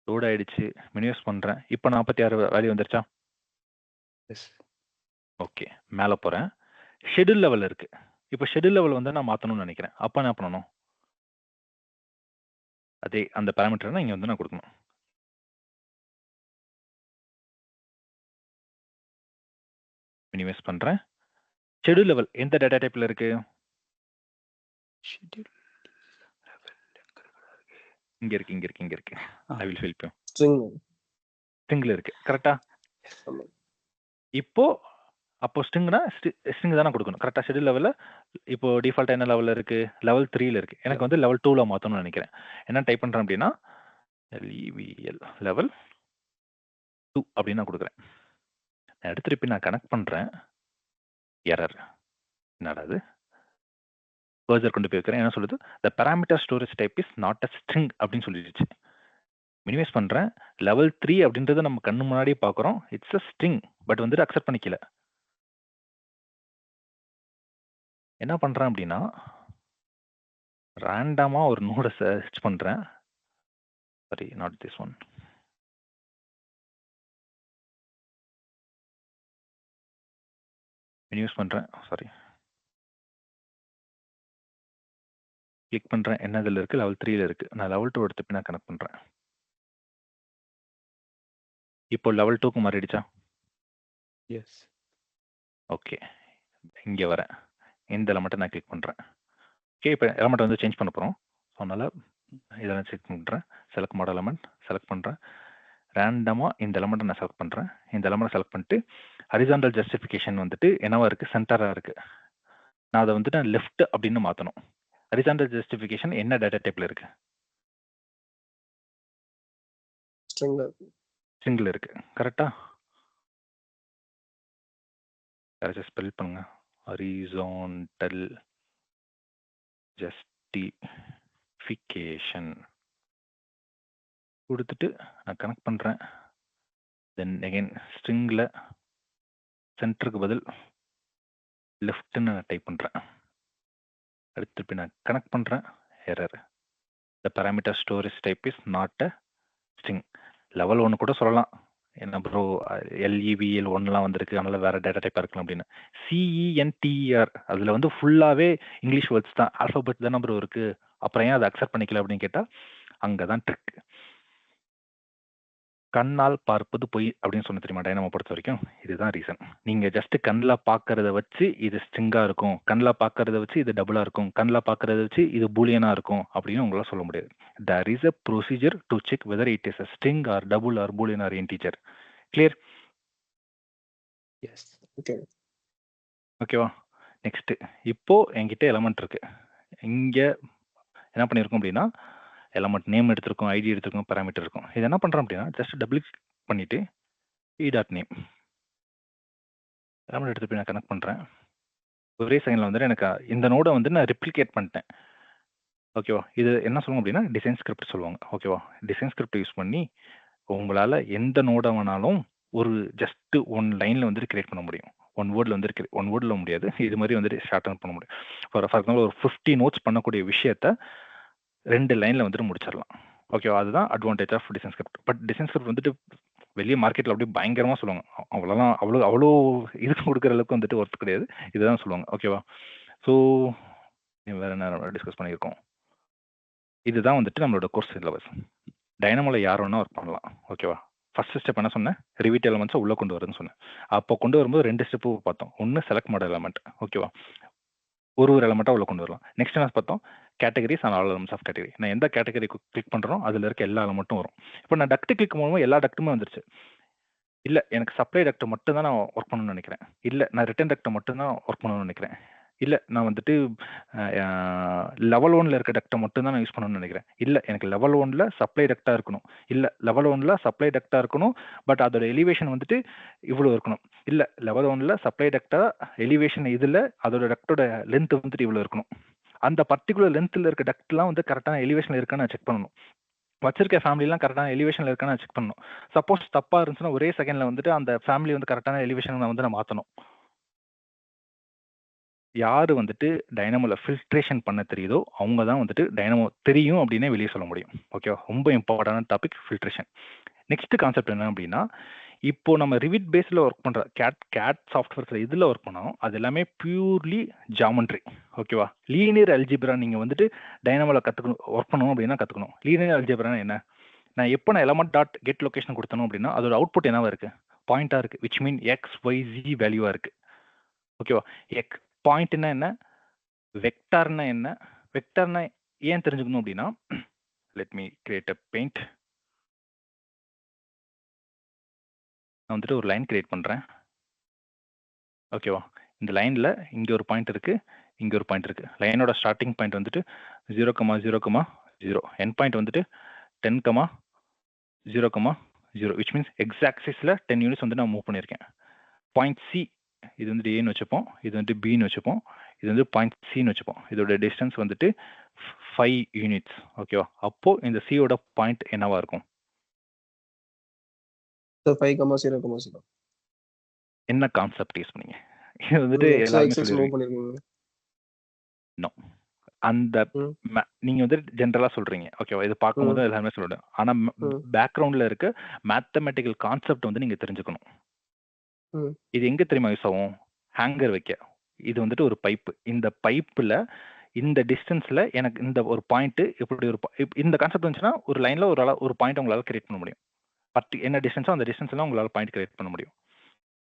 லோட் ஆயிடுச்சு. மினிமைஸ் பண்றேன். இப்போ 46 வேல்யூ வந்துருச்சா? எஸ். ஓகே. மேல போறேன். ஷெட்யூல் லெவல் இருக்கு. இப்போ ஷெட்யூல் லெவல் வந்து நான் மாத்தணும்னு நினைக்கிறேன். அப்ப என்ன பண்ணணும்? அதே அந்த பாராமீட்டர் இங்க வந்து நான் கொடுக்கணும். மினிமைஸ் பண்றேன். ஷெட்யூல் லெவல் எந்த டேட்டா டைப்ல இருக்கு? ஷெட்யூல் இங்க இருக்கு. I will help you. ஸ்ட்ரிங்ல இருக்கு. கரெக்ட்டா? இப்போ அப்போ ஸ்ட்ரிங்னா ஸ்ட்ரிங் தான கொடுக்கணும். கரெக்ட்டா? ஷெட்யூல் லெவல்ல இப்போ டிஃபால்ட் என்ன லெவல்ல இருக்கு? லெவல் 3ல இருக்கு. எனக்கு வந்து லெவல் 2ல மாத்தணும்னு நினைக்கிறேன். என்ன டைப் பண்றேன் அப்படின்னா LEVL லெவல் 2 அப்படின்னு நான் கொடுக்குறேன். நான் எடுத்துட்டு போய் நான் கனெக்ட் பண்றேன். எரர். என்னடா இது? கர்சர் கொண்டு போய் வைக்கிறேன். என்ன சொல்லுது? The parameter storage type is not a string அப்படின்னு சொல்லிடுச்சு. மினிமைஸ் பண்றேன். லெவல் 3 அப்படின்றத நம்ம கண்ணு முன்னாடியே பார்க்குறோம். It's a string. பட் வந்துட்டு அக்செப்ட் பண்ணிக்கல. என்ன பண்றேன் அப்படின்னா ரேண்டமா ஒரு நோட சர்ச் பண்றேன். Sorry, not this one. Minimise பண்றேன். சாரி. கிளிக் பண்றேன். என்ன இதுல இருக்கு? லெவல் 3ல இருக்கு. நான் லெவல் 2 எடுத்து போய் நான் கனெக்ட் பண்றேன். இப்போ லெவல் 2க்கு மாறிடுச்சா? எஸ். ஓகே. இங்க வரேன். இந்த எலமெண்ட்டை நான் கிளிக் பண்றேன். ஓகே. இப்போ எலமெண்ட் வந்து சேஞ்ச் பண்ண போறோம். அதனால இதெல்லாம் செக் பண்றேன். செலக்ட் மாடல் எலமெண்ட் செலக்ட் பண்றேன். ரேண்டமா இந்த எலமெண்ட்டை நான் செலக்ட் பண்றேன். இந்த எலமெண்ட் செலக்ட் பண்ணிட்டு ஹரிசாண்டல் ஜஸ்டிஃபிகேஷன் வந்துட்டு என்னவா இருக்கு? சென்டரா இருக்கு. நான் அதை வந்துட்டு நான் லெஃப்ட் அப்படின்னு மாத்தணும். ஹரிசாண்டல் ஜஸ்டிஃபிகேஷன் என்ன டேட்டா டைப்ல இருக்கு? ஸ்ட்ரிங்ல இருக்கு. கரெக்ட்டா? யாராச்சும் ஸ்பெல் பண்ணுங்க. Horizontal justification. கொடுத்துட்டு நான் கனெக்ட் பண்ணுறேன். தென் அகைன் ஸ்ட்ரிங்கில் சென்டருக்கு பதில் லெஃப்ட்னு நான் டைப் பண்ணுறேன். அடுத்து திருப்பி நான் கனெக்ட் பண்ணுறேன். Error. The parameter storage type is not a string. Level 1 கூட சொல்லலாம். என்ன ப்ரோ LEVL 1லாம் வந்திருக்கு, அதனால வேற டேட்டா டைப்பாக இருக்கலாம் அப்படின்னு. CENTER அதில் வந்து ஃபுல்லாகவே இங்கிலீஷ் வேர்ட்ஸ் தான், ஆல்ஃபபெட் தானே ப்ரோ இருக்குது, அப்புறம் ஏன் அதை அக்செப்ட் பண்ணிக்கல அப்படின்னு கேட்டால் அங்கே தான் ட்ரிக். கண்ணால் பார்ப்பது பொய் அப்படின்னு சொன்ன தெரியுமா டைனமோ பொறுத்த வரைக்கும்? இதுதான் ரீசன். நீங்கள் ஜஸ்ட் கண்ணில் பார்க்கறத வச்சு இது ஸ்ட்ரிங்காக இருக்கும், கண்ணில் பார்க்கறத வச்சு இது டபுளாக இருக்கும், கண்ணில் பார்க்கறத வச்சு இது பூலியனாக இருக்கும் அப்படின்னு உங்களால் சொல்ல முடியாது. There is a procedure to check whether it is a string or double or boolean or integer. Clear? Yes. Okay. ஓகேவா? நெக்ஸ்ட், இப்போ என்கிட்ட எலமெண்ட் இருக்கு. இங்கே என்ன பண்ணியிருக்கோம் அப்படின்னா எலமெண்ட் நேம் எடுத்திருக்கோம், ஐடி எடுத்திருக்கோம், பேராமீட்டர் இருக்கும். இது என்ன பண்ணுறோம் அப்படின்னா ஜஸ்ட் டபுள் கிளிக் பண்ணிட்டு e.name எலமெண்ட் எடுத்து போய் நான் கனெக்ட் பண்ணுறேன். ஒரே செகண்டில் வந்துட்டு எனக்கு இந்த நோடை வந்து நான் ரிப்ளிகேட் பண்ணிட்டேன். ஓகேவா? இது என்ன சொல்லுவோம் அப்படின்னா டிசைன் ஸ்கிரிப்ட் சொல்லுவாங்க. ஓகேவா? டிசைன் ஸ்கிரிப்ட் யூஸ் பண்ணி உங்களால் எந்த நோடை வேணாலும் ஒரு ஜஸ்ட் 1 லைனில் வந்துட்டு கிரியேட் பண்ண முடியும். 1 வேர்டில் வந்து 1 வேர்டில் முடியாது, இது மாதிரி வந்துட்டு ஷார்ட் பண்ண முடியும். ஃபார் எக்ஸாம்பிள் ஒரு 50 நோட்ஸ் பண்ணக்கூடிய விஷயத்த 2 லைனில் வந்துட்டு முடிச்சிடலாம். ஓகேவா? அதுதான் advantage of design script. But design script வந்துட்டு வெளியே மார்க்கெட்டில் அப்படியே பயங்கரமாக சொல்லுவாங்க. அவ்வளோ இதுக்கு கொடுக்குற அளவுக்கு வந்துட்டு ஒர்த் கிடையாது. இதுதான் சொல்லுவாங்க. ஓகேவா? ஸோ வேறு என்ன டிஸ்கஸ் பண்ணியிருக்கோம். இதுதான் வந்துட்டு நம்மளோட கோர்ஸ் சிலபஸ். டைனமோல யார் வேணா ஒர்க் பண்ணலாம். ஓகேவா? ஃபர்ஸ்ட் ஸ்டெப் என்ன சொன்னேன்? ரிவீட் எலமெண்ட்ஸை உள்ளே கொண்டு வருதுன்னு சொன்னேன். அப்போ கொண்டு வரும்போது 2 ஸ்டெப்பு பார்த்தோம். ஒன்று செலக்ட் மாடல் எலமெண்ட். ஓகேவா? ஒரு எலமெண்ட்டாக உள்ள கொண்டு வரலாம். நெக்ஸ்ட் என்ன பார்த்தோம்? Categories and all elements of category. நான் எந்த கேட்டகரி கிளிக் பண்ணுறோம் அதில் இருக்க எல்லா எலமெண்ட்டும் வரும். இப்போ நான் டக்ட் கிளிக் பண்ணும்போது எல்லா டக்ட்டுமே வந்துருச்சு. இல்லை எனக்கு சப்ளை டக்ட் மட்டும் தான் நான் ஒர்க் பண்ணணும்னு நினைக்கிறேன். இல்லை நான் ரிட்டர்ன் டக்ட் மட்டும் தான் ஒர்க் பண்ணணும்னு நினைக்கிறேன். இல்லை நான் வந்துட்டு லெவல் 1ல் இருக்க டக்டை மட்டும் தான் நான் யூஸ் பண்ணணும்னு நினைக்கிறேன். இல்லை எனக்கு லெவல் 1ல் சப்ளை டக்டாக இருக்கணும். இல்லை லெவல் 1ல் சப்ளை டக்டாக இருக்கணும், பட் அதோட எலிவேஷன் வந்துட்டு இவ்வளோ இருக்கணும். இல்லை லெவல் 1ல் சப்ளை டக்டாக எலிவேஷன் இதில் அதோட டக்டோட லென்த் வந்துட்டு இவ்வளோ இருக்கணும். அந்த பர்டிகுலர் லென்த்தில் இருக்க டக்ட்லாம் வந்து கரெக்டான எலிவேஷனில் இருக்கான்னு நான் செக் பண்ணணும். வச்சிருக்க ஃபேமிலிலாம் கரெக்டான எலிவேஷனில் இருக்கான்னு நான் செக் பண்ணணும். சப்போஸ் தப்பாக இருந்துச்சுன்னா ஒரே செகண்டில் வந்துட்டு அந்த ஃபேமிலி வந்து கரெக்டான எலிவேஷன் வந்து நான் மாற்றணும். யார் வந்துட்டு டைனமோவில் ஃபில்ட்ரேஷன் பண்ண தெரியுதோ அவங்க தான் வந்துட்டு டைனமோ தெரியும் அப்படின்னே வெளியே சொல்ல முடியும். ஓகேவா? ரொம்ப இம்பார்ட்டன்டான டாபிக் ஃபில்ட்ரேஷன். நெக்ஸ்ட் கான்செப்ட் என்ன அப்படின்னா, இப்போ நம்ம ரிவிட் பேஸில் ஒர்க் பண்ணுற கேட் சாஃப்ட்வேர்ஸில் இதில் ஒர்க் பண்ணோம், அது எல்லாமே பியூர்லி ஜாமெண்ட்ரி. ஓகேவா? லீனியர் அல்ஜிப்ரா நீங்கள் வந்துட்டு டைனமோவில் ஒர்க் பண்ணணும் அப்படின்னா கற்றுக்கணும். லீனியர் அல்ஜிப்ரானா என்ன? நான் எப்போ நான் எலமெண்ட் டாட் கெட் லொகேஷன் கொடுத்தணும் அப்படின்னா அதோட அவுட்புட் என்னவா இருக்குது? பாயிண்டாக இருக்குது, விச் மீன் XYZ வேல்யூவாக இருக்குது. ஓகேவா? பாயிண்ட்னா என்ன, வெக்டார்னா என்ன, வெக்டார்னா ஏன் தெரிஞ்சுக்கணும் அப்படின்னா, let me create a paint. நான் வந்துட்டு ஒரு லைன் கிரியேட் பண்ணுறேன். ஓகேவா? இந்த லைனில் இங்கே ஒரு பாயிண்ட் இருக்குது, இங்கே ஒரு பாயிண்ட் இருக்குது. லைனோட ஸ்டார்டிங் பாயிண்ட் வந்துட்டு 0,0,0, என் பாயிண்ட் வந்துட்டு 10,0,0, விச் மீன்ஸ் எக்ஸாக்சிஸில் 10 யூனிட்ஸ் வந்து நான் மூவ் பண்ணியிருக்கேன். பாயிண்ட் சி இது வந்துட்டு ஏன்னு வச்சுப்போம், இது வந்துட்டு பின்னு வச்சுப்போம், இது வந்து பாயிண்ட் சின்னு வச்சுப்போம். இதோட டிஸ்டன்ஸ் வந்துட்டு 5 யூனிட்ஸ். ஓகேவா? அப்போது இந்த சியோட பாயிண்ட் என்னவா இருக்கும்? 5,0,0. என்ன கான்செப்ட் யூஸ் பண்ணீங்க? இது வந்துட்டு எல்லாருமே சொல்லிருக்கீங்க. நோ, அந்த நீங்க வந்து ஜென்ரலா சொல்றீங்க. ஓகேவா? இது பார்க்கும்போது எல்லாருமே சொல்லுங்க. ஆனா பேக்ரவுண்ட்ல இருக்க மேத்தமெட்டிக்கல் கான்செப்ட் வந்து நீங்க தெரிஞ்சுக்கணும். இது எங்க தெரியுமா யூஸ் ஆகும்? ஹேங்கர் வைக்க. இது வந்துட்டு ஒரு பைப்பு. இந்த பைப்புல இந்த டிஸ்டன்ஸ்ல எனக்கு இந்த ஒரு பாயிண்ட் இப்படி ஒரு இந்த கான்செப்ட் இருந்துச்சுன்னா ஒரு லைன்ல ஒரு பாயிண்ட் உங்களால கிரியேட் பண்ண முடியும். என்ன டிஸ்டன்ஸோ அந்த டிஸ்டன்ஸ்ல உங்களால பாயிண்ட் கிரியேட் பண்ண முடியும்.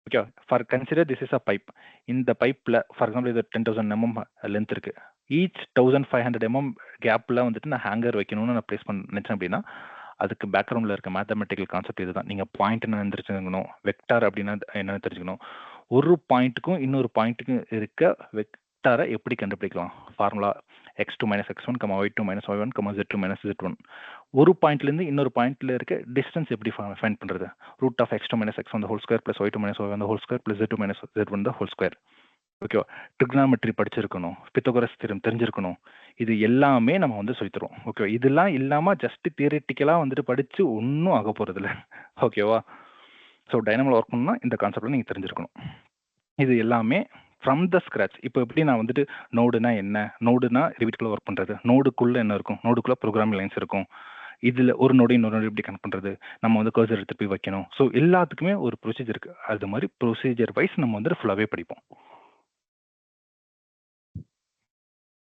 Okay, for consider this is a pipe. இந்த பைப்ல ஃபார் எக்ஸாம்பிள் இது 10,000 mm லென்த் இருக்கு. ஈச் 1500 mm கேப்ல வந்துட்டு நான் ஹேங்கர் வைக்கணும்னு நான் பிளேஸ் பண்ண நினைச்சேன் அப்படின்னா அதுக்கு பேக்ரவுண்ட்ல இருக்க மேத்தமெட்டிக்கல் கான்செப்ட் இதுதான். நீங்க பாயிண்ட் என்ன தெரிஞ்சுக்கணும், வெக்டார் அப்படின்னா என்னன்னு தெரிஞ்சுக்கணும். ஒரு பாயிண்ட்டுக்கும் இன்னொரு பாயிண்ட்டுக்கும் இருக்க வெக்டாரை எப்படி கண்டுபிடிக்கலாம்? Formula x2 - x1, y2 - y1, z2 - z1. ஒரு பாயிண்ட்ல இருந்து இன்னொரு பாயிண்ட்ல இருக்க டிஸ்டன்ஸ் எப்படி ஃபைண்ட் பண்றது? Root of x2 - x1 the whole square plus y2 - y1 the whole square plus z2 - z1 the whole square. ஓகேவா? ட்ரிக்னாமெட்ரி படிச்சிருக்கணும், பித்தகோரஸ் தியரம் தெரிஞ்சிருக்கணும். இது எல்லாமே நம்ம வந்து சொல்லித் தருவோம். ஓகேவா? இதெல்லாம் இல்லாம ஜஸ்ட் தியரிட்டிக்கலா வந்துட்டு படிச்சு ஒண்ணும் ஆகப் போறதில்ல. ஓகேவா? ஸோ டைனமோல ஒர்க் பண்ணணும்னா இந்த கான்செப்ட்லாம் நீங்க தெரிஞ்சிருக்கணும். இது எல்லாமே ஃப்ரம் த ஸ்க்ராட்ச். இப்போ எப்படி நான் வந்துட்டு நோடுனா என்ன? நோடுனா ரிவிட்குள்ள ஒர்க் பண்றது. நோடுக்குள்ள என்ன இருக்கும்? நோடுக்குள்ள ப்ரோக்ராமிங் லைன்ஸ் இருக்கும். இதுல ஒரு நோடு இன்னொரு நோடு எப்படி கனெக்ட் பண்றது? நம்ம வந்து கர்சர் எடுத்து போய் வைக்கணும். ஸோ எல்லாத்துக்குமே ஒரு ப்ரொசீஜர் இருக்கு. அது மாதிரி ப்ரொசீஜர் வைஸ் நம்ம வந்துட்டு ஃபுல்லாவே படிப்போம்.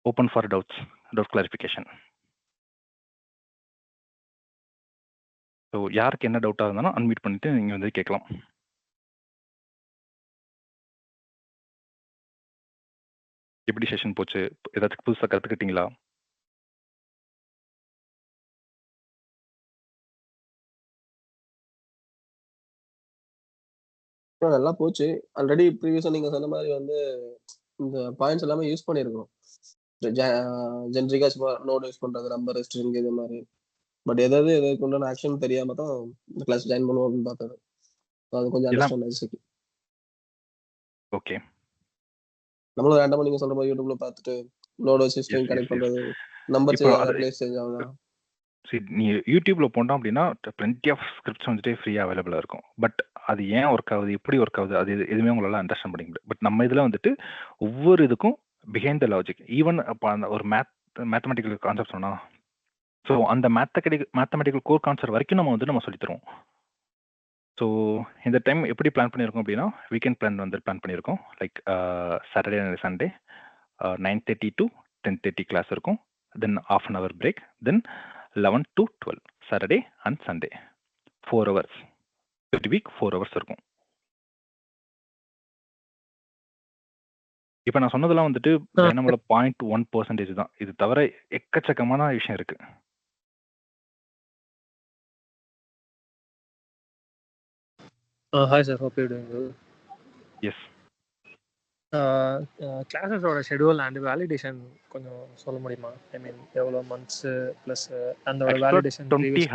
Open for doubts, doubt clarification. So யாருக்கு என்ன டவுட்டா இருந்தாலும் அன்மியூட் பண்ணிட்டு நீங்க வந்து கேட்கலாம். எப்படி செஷன் போச்சு? ஏதாச்சும் புதுசா கத்துக்கிட்டீங்களா? நல்லா போச்சு. ஆல்ரெடி ப்ரீவியஸா நீங்க சொன்ன மாதிரி வந்து இந்த பாயிண்ட்ஸ் எல்லாமே யூஸ் பண்ணியிருக்கோம். ஜென்ரிக்கா சும்மா நோட் யூஸ் பண்றது, நம்பர், ஸ்ட்ரிங் இது மாதிரி. பட் எதுக்கு உண்டான ஆக்ஷன் தெரியாம தான் இந்த கிளாஸ் ஜாயின் பண்ணுவோம் அப்படின்னு பார்த்தது. அது கொஞ்சம் எல்லாம் அண்டர்ஸ்டாண்ட் ஆயிடுச்சு. ஓகே. நம்மளும் ரேண்டமா நீங்க சொல்ற மாதிரி யூடியூப்ல பார்த்துட்டு நோட் வச்சு ஸ்ட்ரிங் கனெக்ட் பண்றது, நம்பர் இப்போ சேஞ்ச் ஆகுதா, அது பிளேஸ் சேஞ்ச் ஆகுதா. சரி, நீ யூடியூப்ல போனோம் அப்படின்னா பிளென்டி ஆஃப் ஸ்கிரிப்ட்ஸ் வந்துட்டு ஃப்ரீயா அவைலபிளா இருக்கும். பட் அது ஏன் ஒர்க் ஆகுது, எப்படி ஒர்க் ஆகுது, அது எதுவுமே உங்களால அண்டர்ஸ்டாண்ட் பண்ணிக்க முடியாது. பட் நம்ம இதுல வந்துட்டு ஒவ்வொரு இதுக்கும் பிஹைண்ட் த லாஜிக், ஈவன் அப்போ அந்த ஒரு மேத்தமெட்டிக்கல் கான்செப்ட் சொன்னா, ஸோ அந்த மேத்தமெட்டிக்கல் கோர் கான்செப்ட் வரைக்கும் நம்ம சொல்லி தருவோம். ஸோ இந்த டைம் எப்படி பிளான் பண்ணியிருக்கோம் அப்படின்னா, வீக்கெண்ட் பிளான் வந்து பிளான் பண்ணியிருக்கோம். Like Saturday and Sunday 9:30 to 10:30 class இருக்கும். Then ½ an hour break. Then 11 to 12 Saturday and Sunday 4 hours. Every week 4 hours இருக்கும். இப்போ நான் சொன்னதெல்லாம் வந்துட்டு டைனமோல 0.1% தான். இது தவிர எக்கச்சக்கமான விஷயம் இருக்கு. Hi sir, hope you're doing well. Yes. கிளாஸஸோட ஷெடியூல் அண்ட் வேலிடேஷன் கொஞ்சம் சொல்ல முடியுமா? ஐ மீன் எவ்வளோ மந்த்ஸ் ப்ளஸ் அந்த வேலிடேஷன் 20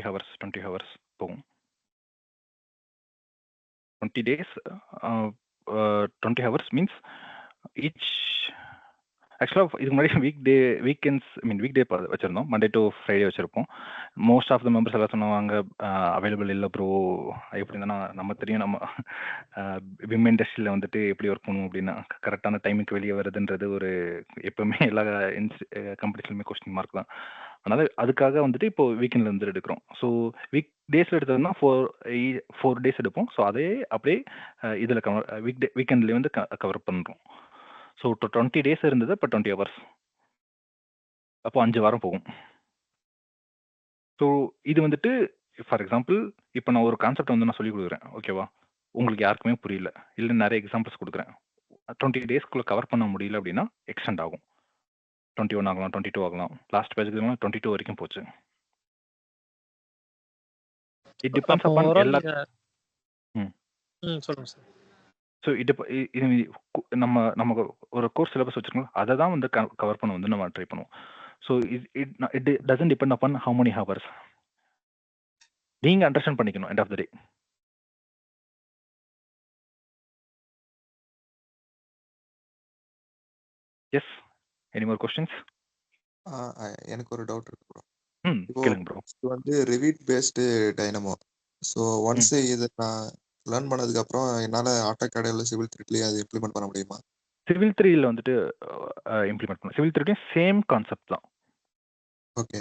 hours 20 hours போகும். 20 days 20 hours means each ஆக்சுவலாக இதுக்கு முன்னாடி வீக்கெண்ட்ஸ் வீக் டே வச்சுருந்தோம். மண்டே டு ஃப்ரைடே வச்சுருப்போம். மோஸ்ட் ஆஃப் த மெம்பர்ஸ் எல்லாம் சொன்னாங்க அவைலபிள் இல்லை ப்ரோ. எப்படி இருந்தனா நம்ம தெரியும், நம்ம விம் இண்டஸ்ட்ரியில் வந்துட்டு எப்படி ஒர்க் பண்ணுவோம் அப்படின்னா கரெக்டான டைமுக்கு வெளியே வருதுன்றது ஒரு எப்பவுமே எல்லா கம்பெனிஸ்லுமே கொஸ்டின் மார்க் தான். அதனால அதுக்காக வந்துட்டு இப்போ வீக்கெண்டில் வந்து எடுக்கிறோம். ஸோ வீக் டேஸில் எடுத்ததுன்னா 4 days எடுப்போம். ஸோ அதே அப்படியே இதில் வீக்கெண்ட்லேயே வந்து கவர் பண்ணுறோம். ஸோ 20 days இருந்தது, இப்போ 20 hours. அப்போ 5 வாரம் போகும். ஸோ இது வந்துட்டு ஃபார் எக்ஸாம்பிள் இப்போ நான் ஒரு கான்செப்ட் வந்து நான் சொல்லிக் கொடுக்குறேன். ஓகேவா? உங்களுக்கு யாருக்குமே புரியல, இல்லை நிறைய எக்ஸாம்பிள்ஸ் கொடுக்குறேன். 20 daysக்குள்ளே கவர் பண்ண முடியல அப்படின்னா எக்ஸ்டெண்ட் ஆகும். 21 ஆகலாம், 22 ஆகலாம். லாஸ்ட் பேஜுக்கு 22 வரைக்கும் போச்சு. இட் டிபெண்ட்ஸ் அப்பான் எல்லா சொல்லுங்க சார். ஸோ நம்ம ஒரு கோர்ஸ் சிலபஸ் வச்சுருக்கோம், அதை தான் வந்து கவர் பண்ண வந்து நம்ம ட்ரை பண்ணுவோம். So it doesn't depend upon how many hours. நீங்கள் அண்டர்ஸ்டாண்ட் பண்ணிக்கணும் end of the day. Yes, any more questions? எனக்கு ஒரு டவுட் இருக்கு ப்ரோ. இப்போ கேளுங்க ப்ரோ. இது வந்து rivet based dynamo. So once இதை நான் லேர்ன் பண்ணதுக்கு அப்புறம் என்னால் ஆட்டோகேடில் சிவில் 3லேயே அதை இம்ப்ளிமெண்ட் பண்ண முடியுமா? சிவில் 3ல வந்துட்டு இம்ப்ளிமெண்ட் பண்ணலாம். சிவில் 3லையும் சேம் கான்செப்ட் தான். ஓகே.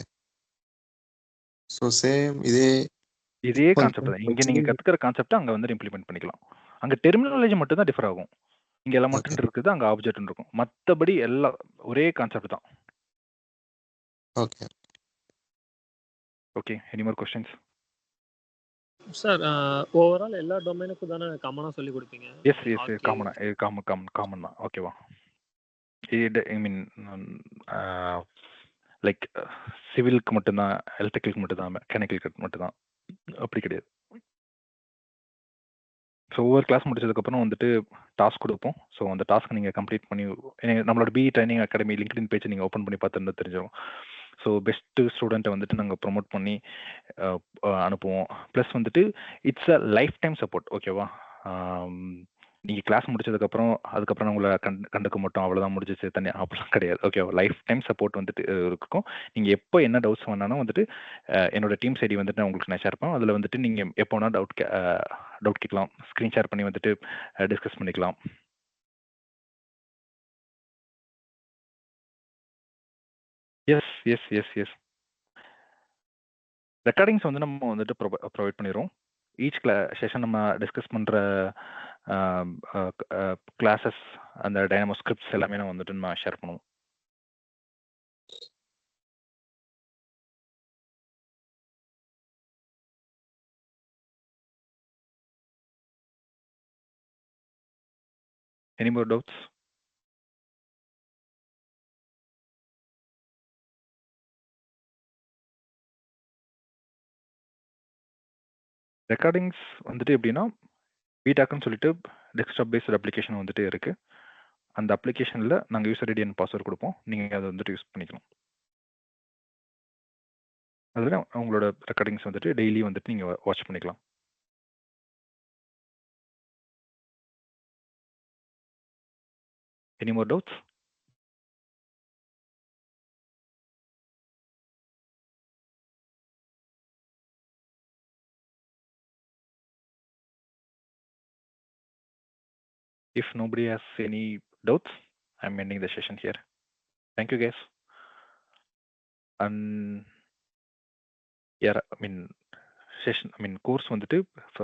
ஸோ சேம் இதே கான்செப்ட் தான். இங்கே நீங்கள் கற்றுக்கிற கான்செப்ட் அங்கே வந்து இம்ப்ளிமெண்ட் பண்ணிக்கலாம். அங்கே டெர்மினாலஜி மட்டும் தான் டிஃபர் ஆகும். இங்கே எலமெண்ட் இருக்குது, அங்கே ஆப்ஜெக்ட் இருக்கும். மற்றபடி எல்லாம் ஒரே கான்செப்ட் தான். Okay. Okay, any more questions? Sir overall எல்லா டொமைனுக்கும் தானே காமனாக சொல்லி கொடுப்பீங்க? எஸ் காமன் தான். ஓகேவா? ஐ மீன் லைக் சிவிலுக்கு மட்டும்தான், எலக்ட்ரிக்கலுக்கு மட்டும்தான், மெக்கானிக்கலுக்கு மட்டும்தான், அப்படி கிடையாது. ஸோ ஒவ்வொரு கிளாஸ் முடிச்சதுக்கப்புறம் வந்துட்டு டாஸ்க் கொடுப்போம். ஸோ அந்த டாஸ்க் நீங்கள் கம்ப்ளீட் பண்ணி நம்மளோட BE training academy LinkedIn page நீங்கள் ஓப்பன் பண்ணி பார்த்துருந்தா தெரிஞ்சிடும். ஸோ பெஸ்ட்டு ஸ்டூடெண்ட்டை வந்துட்டு நாங்கள் ப்ரொமோட் பண்ணி அனுப்புவோம். ப்ளஸ் வந்துட்டு it's a life time support. ஓகேவா? நீங்க கிளாஸ் முடிச்சதுக்கப்புறம், அதுக்கப்புறம் நான் உங்கள கண்டுக்க மாட்டோம். அவ்வளோதான் முடிஞ்சிச்சு தனியா அப்படிலாம் கிடையாது. ஓகேவா? லைஃப் டைம் சப்போர்ட் வந்துட்டு இருக்கும். நீங்க எப்போ என்ன டவுட்ஸ் வேணாலும் வந்துட்டு என்னோட டீம்ஸ் ஐடி வந்துட்டு நான் உங்களுக்கு ஷேர் பண்ணுவேன். அதில வந்துட்டு நீங்க எப்போ வேணா டவுட் கேட்கலாம். ஸ்க்ரீன் ஷேர் பண்ணி வந்துட்டு டிஸ்கஸ் பண்ணிக்கலாம். Yes, yes, yes, yes. Recordings வந்து நம்ம வந்துட்டு ப்ரொவைட் பண்ணிருவோம். ஈச் செஷன் நம்ம டிஸ்கஸ் பண்ற கிளாஸஸ் அந்த டைனமோ ஸ்கிரிப்ட்ஸ் எல்லாமே நம்ம வந்துட்டு நம்ம ஷேர் பண்ணுவோம். Any more doubts? ரெக்கார்டிங்ஸ் வந்துட்டு எப்படின்னா, வீடாக்குன்னு சொல்லிட்டு டெஸ்க்டாப் பேஸ்ட் அப்ளிகேஷன் வந்துட்டு இருக்கு. அந்த அப்ளிகேஷன்ல நாங்க யூசர் ஐடி அண்ட் பாஸ்வேர்ட் குடுப்போம். நீங்க அத வந்துட்டு யூஸ் பண்ணிக்கலாம். அதுல உங்களோட ரெக்கார்டிங்ஸ் வந்துட்டு டெய்லி வந்துட்டு நீங்க வாட்ச் பண்ணிக்கலாம். Any more doubts? If nobody has any doubts, I'm ending the session here. Thank you, guys. And yeah, course வந்துட்டு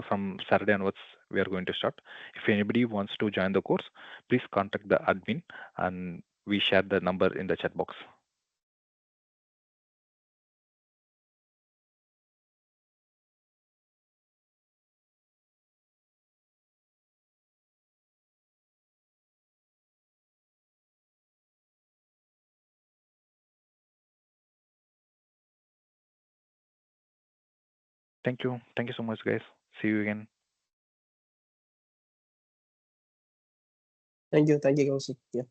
from Saturday onwards we are going to start. If anybody wants to join the course, please contact the admin and we share the number in the chat box. Thank you. Thank you so much, guys. See you again. Thank you, Kaushik. Yeah.